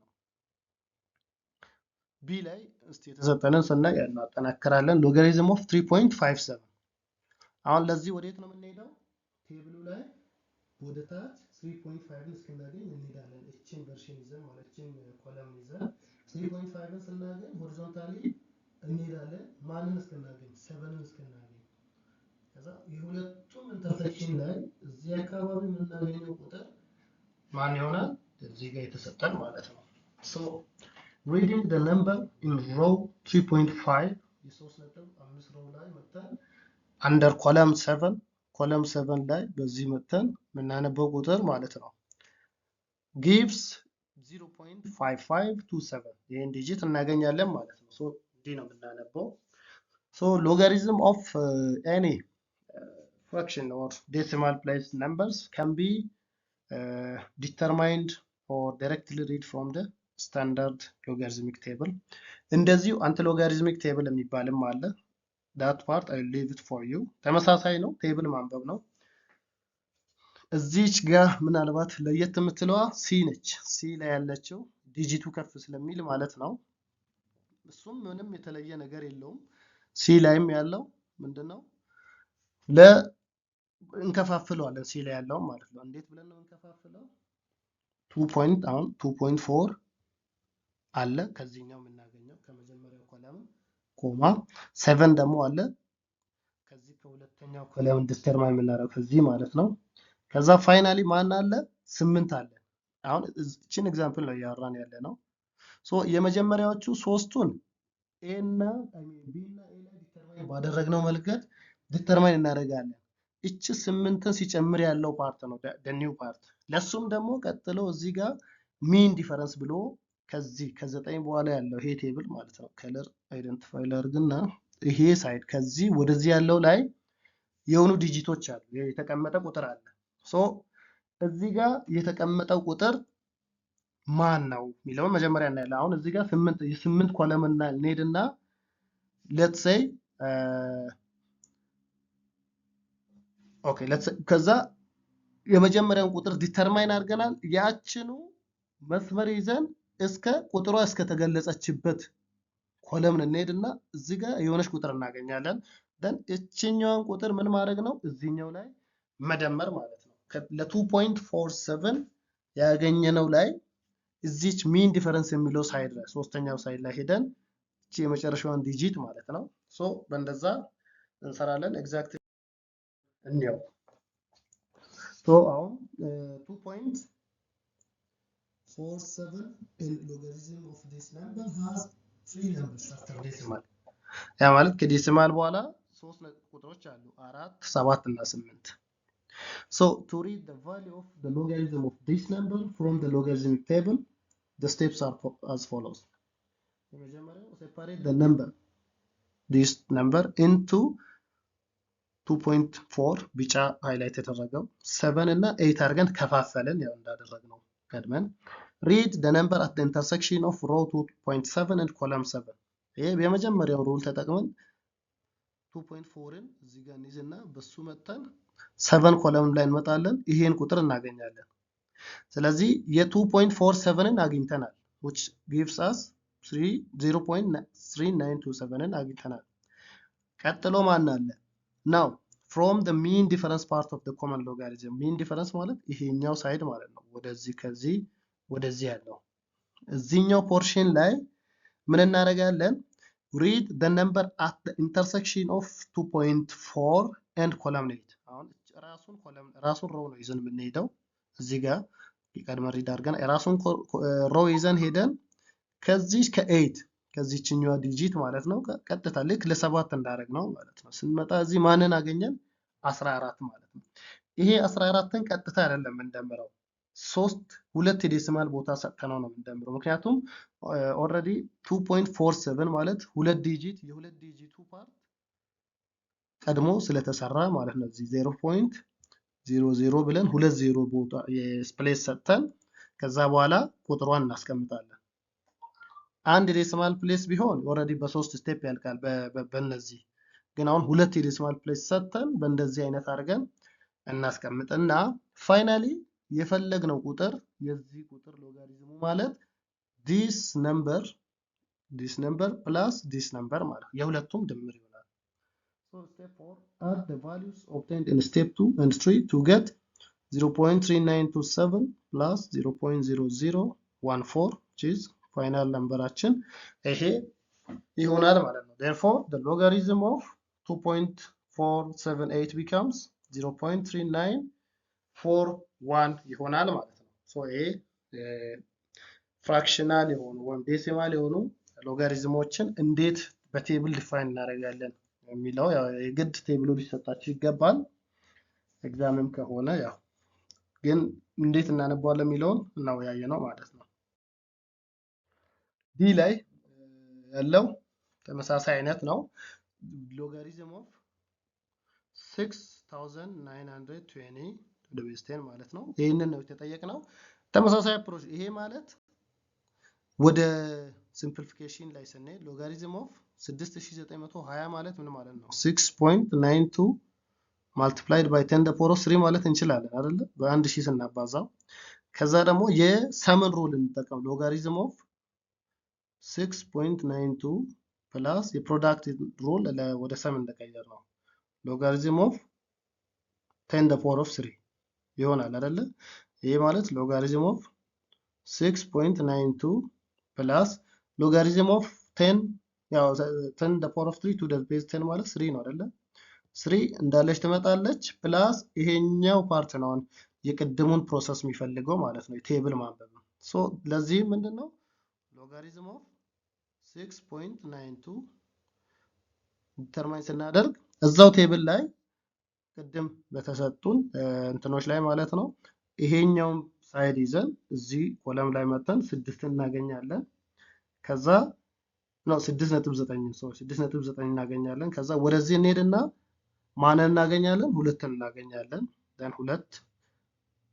ቢ ላይ እስቲ የተሰጠንን ስናይ እናጠናክራለን። ሎጋሪዝም ኦፍ 3.57 አሁን ለዚህ ወዴት ነው የምንሄደው? ቴብሉ ላይ ወደ ታች 3.5 እስክናገኝ እንሄዳለን። እቺን ቨርሽን ይዘን ማለት እቺን ኮለም ይዘን 3.5 ስናገኝ ሆሪዞንታሊ እንሄዳለን። ማንን እስክናገኝ? 7ን እስክናገኝ ከዛ የሁለቱም ኢንተርሴክሽን ላይ እዚህ አካባቢ የምናገኘው ቁጥር ማን ይሆናል? እዚህ ጋር የተሰጠን ማለት ነው። so reading the number in row 3.5 የ3.5 row ላይ መተን under column 7 ላይ በዚህ መተን የምናነበው ቁጥር ማለት ነው gives 0.5527 ይሄን ዲጂት እናገኛለን ማለት ነው። so እንዲህ ነው የምናነበው። so logarithm of any fraction or decimal place numbers can be determined or directly read from the standard logarithmic table እንደዚሁ አንቲሎጋሪዝሚክ ቴብል የሚባልም አለ that part I leave it for you ተመሳሳይ ነው ቴብል ማንበብ ነው እዚች ጋር ምናልባት ለየት የምትለዋ ሲ ነች ሲ ላይ ያለችው ዲጂቱ ከፍ ስለሚል ማለት ነው እሱም ምንም የተለየ ነገር የለውም ሲ ላይም ያለው ምንድነው እንከፋፍለዋለን ሲ ላይ ያለው ማለት ነው እንዴት ብለን ነው እንከፋፍለው 2.4 አለ ከዚህኛው የምናገኘው ከመጀመሪያው ኮለም ኮማ 7 ደግሞ አለ ከዚህ ከሁለተኛው ኮለም ዲተርማይን የምናደርገው ከዚህ ማለት ነው ከዛ ፋይናሊ ማን አለ 8 አለ አሁን እቺን ኤግዛምፕል ነው ያወራን ያለ ነው ሶ የመጀመሪያዎቹ ሶስቱን ኤ እና ቢ እና ኤ ላይ ዲተርማይን ባደረግነው መልገድ ዲተርማይን እናደርጋለን እቺ 8ን ሲጨምር ያለው ፓርት ነው the new part ለሱም ደግሞ ቀጥሎ እዚህ ጋር ሚን ዲፈረንስ ብሎ ከዚህ ከ9 በኋላ ያለው ይሄ ቴብል ማለት ነው ከለር አይደንቲፋይ ላድርግና ይሄ ሳይድ ከዚህ ወደዚህ ያለው ላይ የሆኑ ዲጂቶች አሉ የተቀመጠ ቁጥር አለ ሶ እዚህ ጋር የተቀመጠው ቁጥር ማን ነው የሚለው መጀመሪያ እናያለን አሁን እዚህ ጋር 8 ኮለም እና እንሄድና let's say okay ከዛ የመጀመሪያውን ቁጥር ዲተርማይን አድርገናል ያችኑ መስመር ይዘን እስከ ቁጥሯ እስከ ተገለጸችበት ኮለምን እንሄድና እዚህ ጋር የሆነች ቁጥር እናገኛለን then እቺኛውን ቁጥር ምን ማድረግ ነው እዚህኛው ላይ መደመር ማለት ነው ለ2.47 ያገኘነው ላይ እዚች ሚን ዲፈረንስ የሚለው ሳይድ ላይ ሶስተኛው ሳይድ ላይ ሄደን እቺ የመጨረሻውን ዲጂት ማለት ነው ሶ በእንደዛ እንሰራለን ኤግዛክትሊ እንየው ሶ አሁን 2.47 in logarithm of this number has 3 numbers after decimal ያ ማለት ከዴሲማል በኋላ 3 ቁጥሮች አሉ 4 7 እና 8 so to read the value of the logarithm of this number from the logarithmic table the steps are as follows የመጀመሪያው separate the number this number into 2.4 ቢጫ ሃይላይት የተደረገው 7 እና 8 አድርገን ከፋፈለን ያው እንዳደረግነው ቀድመን read the number at the intersection of row 2.7 and column 7 ይሄ የመጀመሪያው ሩል ተጠቅመን 2.4ን እዚህ ጋር እንይዝና በሱ መጣን 7 ኮለም ላይ እንመጣለን ይሄን ቁጥር እናገኛለን ስለዚህ የ2.47ን አግኝተናል which gives us 0.3927ን አግኝተናል ቀጥሎ ማን አለ now from the mean difference part of the common logarithm mean difference ማለት ይሄኛው ሳይድ ማለት ነው ወደዚህ ከዚህ ወደዚህ ያለው እዚህኛው ፖርሽን ላይ ምን እናደርጋለን read the number at the intersection of 2.4 and column 8 አሁን ራሱን ሮው ነው ይዘን የምንሄደው እዚህ ጋር ይቀድመ ሪድ አድርገን ራሱን ሮው ይዘን ሄደን ከዚህ ከ8 ከዚህኛው ዲጂት ማለት ነው ቀጥታ ልክ ለ7 እንዳደረግነው ማለት ነው ስንመጣ እዚህ ማንን አገኘን 14 ማለት ነው ይሄ 14ን ቀጥታ አይደለም እንደምረው 2 ዴሲማል ቦታ ሰጥተነው ነው እንደምረው ምክንያቱም ኦሬዲ 2.47 ማለት 2 ዲጂት የ2 ዲጂቱ ፓርት ቀድሞ ስለተሰራ ማለት ነው እዚህ 0.00 ብለን 20 ቦታ የስፕሌስ ሰጥተን ከዛ በኋላ ቁጥሯን እናስቀምጣለን አንድ ዴሲማል ፕሌስ ቢሆን ኦሬዲ በ3 ስቴፕ ያልቃል በእነዚህ ግን አሁን 2 ዴሲማል ፕሌስ ሰጥተን በእንደዚህ አይነት አድርገን እናስቀምጥና ፋይናሊ የፈለግነው ቁጥር የዚህ ቁጥር ሎጋሪዝሙ ማለት this number plus this number ማለት የሁለቱም ድምር ይሆናል so step 4 add the values obtained in step 2 and 3 to get 0.3927 plus 0.0014 which is ፋይናል ነምበራችን ይሄ ይሆናል ማለት ነው therefore the logarithm of 2.478 becomes 0.3941 ይሆናል ማለት ነው so ይሄ ፍራክሽናል የሆኑ ወይም ዴሲማል የሆኑ ሎጋሪዝሞችን እንዴት በቴብል ዲፋይን እናደርጋለን የሚለው ያው የግድ ቴብሉ ሊሰጣችሁ ይገባል ኤግዛምም ከሆነ ያው ግን እንዴት እናነባዋለን የሚለውን ነው ያየነው ማለት ነው ዲ ላይ ያለው ተመሳሳይ አይነት ነው logarithm of 6920 to the base 10 ማለት ነው ይሄንን ነው የተጠየቅነው ተመሳሳይ አፕሮች ይሄ ማለት ወደ ሲምፕሊፊኬሽን ላይ ስንሄድ ሎጋሪዝም ኦፍ 6920 ማለት ምን ማለት ነው? 6.92 ማልቲፕላይድ ባይ 10 ደ ፓወር ኦፍ 3 ማለት እንችላለን አይደለ? በ1000 ስናባዛው። ከዛ ደግሞ የሰምን ሩል እንጠቀም። ሎጋሪዝም ኦፍ 6.92 ፕላስ የፕሮዳክት ሩል ወደ ሰም እንደቀየር ነው። ሎጋሪዝም ኦፍ 10 ደ ፓወር ኦፍ 3 ይሆናል አይደለ? ይሄ ማለት ሎጋሪዝም ኦፍ 6.92 ፕላስ ሎጋሪዝም ኦፍ 10 ያው 10 ደ ፓወር ኦፍ 3 ቱ ደ ቤዝ 10 ማለት 3 ነው አይደለ? 3 እንዳለች ትመጣለች ፕላስ ይሄኛው ፓርት ነው የቅድሙን ፕሮሰስ የሚፈልገው ማለት ነው፣ ቴብል ማንበብ ነው። ሶ ለዚህ ምንድነው ሎጋሪዝም ኦፍ 6.92 ዲተርማይን ስናደርግ እዛው ቴብል ላይ ቅድም በተሰጡን እንትኖች ላይ ማለት ነው ይሄኛውን ሳይድ ይዘን እዚህ ኮለም ላይ መተን 6 እናገኛለን። ከዛ ነው 6.9 እናገኛለን። ከዛ ወደዚህ እንሄድና ማንን እናገኛለን? ሁለትን እናገኛለን። ደን ሁለት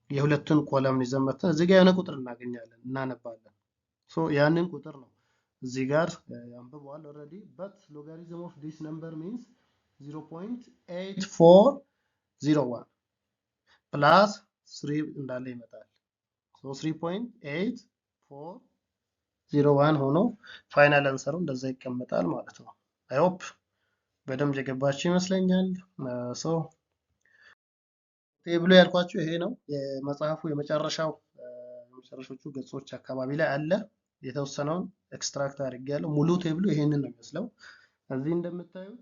የሁለቱን ኮለም ይዘን መተን እዚህ ጋር የሆነ ቁጥር እናገኛለን፣ እናነባለን። ሶ ያንን ቁጥር ነው እዚህ ጋር ያንብበዋል ኦልሬዲ but logarithm of this number means 0.8401 plus 3 እንዳለ ይመጣል። ሶ 3.8401 ሆኖ ፋይናል አንሰሩ እንደዛ ይቀመጣል ማለት ነው። አይ ሆፕ በደንብ የገባችሁ ይመስለኛል። ሶ ቴብሉ ያልኳችሁ ይሄ ነው። የመጽሐፉ የመጨረሻዎቹ ገጾች አካባቢ ላይ አለ። የተወሰነውን ኤክስትራክት አድርጌያለሁ። ሙሉ ቴብሉ ይሄንን ነው የሚመስለው። እዚህ እንደምታዩት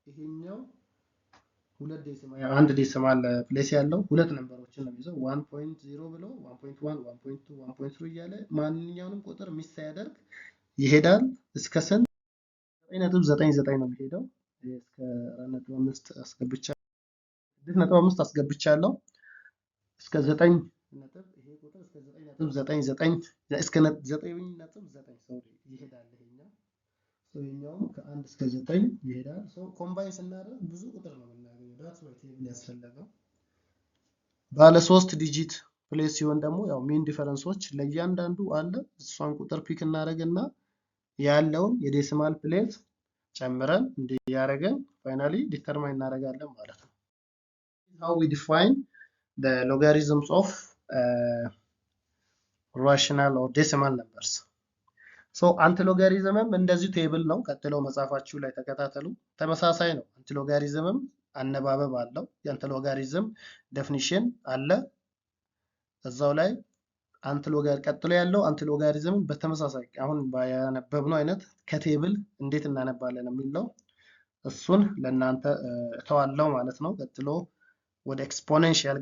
ይሄኛው ሁለት ዴሲማል አንድ ዴሲማል ፕሌስ ያለው ሁለት ነምበሮችን ነው የሚይዘው 1.0 ብሎ 1.1 1.2 1.3 እያለ ማንኛውንም ቁጥር ሚስ ሳያደርግ ይሄዳል። እስከ ስንት 9.99 ነው የሚሄደው። እስከ 4.5 አስገብቻለሁ 6.5 አስገብቻለሁ እስከ 9 ነጥብ ይሄ ቁጥር እስከ 9.99 እስከ 9.9 ሰው ይሄዳል። ይሄኛው ከ1 እስከ 9 ይሄዳል። ሶ ኮምባይን ስናደርግ ብዙ ቁጥር ነው የምናገኘው። ዳትስ ዋይ ቴብል ያስፈልገው። ባለ 3 ዲጂት ፕሌስ ሲሆን ደግሞ ያው ሚን ዲፈረንሶች ለእያንዳንዱ አለ። እሷን ቁጥር ፒክ እናደርግና ያለውን የዴሲማል ፕሌስ ጨምረን እንዲያረገን ፋይናሊ ዲተርማይን እናደርጋለን ማለት ነው። how we define the logarithms of rational or decimal numbers. ሶ አንቲሎጋሪዝምም እንደዚሁ ቴብል ነው። ቀጥለው መጻፋችሁ ላይ ተከታተሉ። ተመሳሳይ ነው። አንቲሎጋሪዝምም አነባበብ አለው። የአንቲሎጋሪዝም ዴፊኒሽን አለ እዛው ላይ ቀጥሎ ያለው አንቲሎጋሪዝም በተመሳሳይ አሁን ባያነበብነው አይነት ከቴብል እንዴት እናነባለን የሚለው እሱን ለእናንተ ተዋለው ማለት ነው። ቀጥሎ ወደ ኤክስፖኔንሻል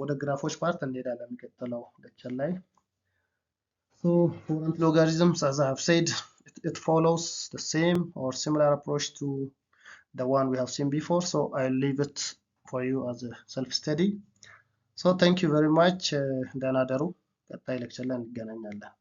ወደ ግራፎች ፓርት እንሄዳለን የሚቀጥለው ሌክቸር ላይ። So for logarithms, as I have said, it follows the same or similar approach to the one we have seen before. So I'll leave it for you as a self-study. So thank you very much. ደህና ደሩ። ቀጣይ ሌክቸር ላይ እንገናኛለን።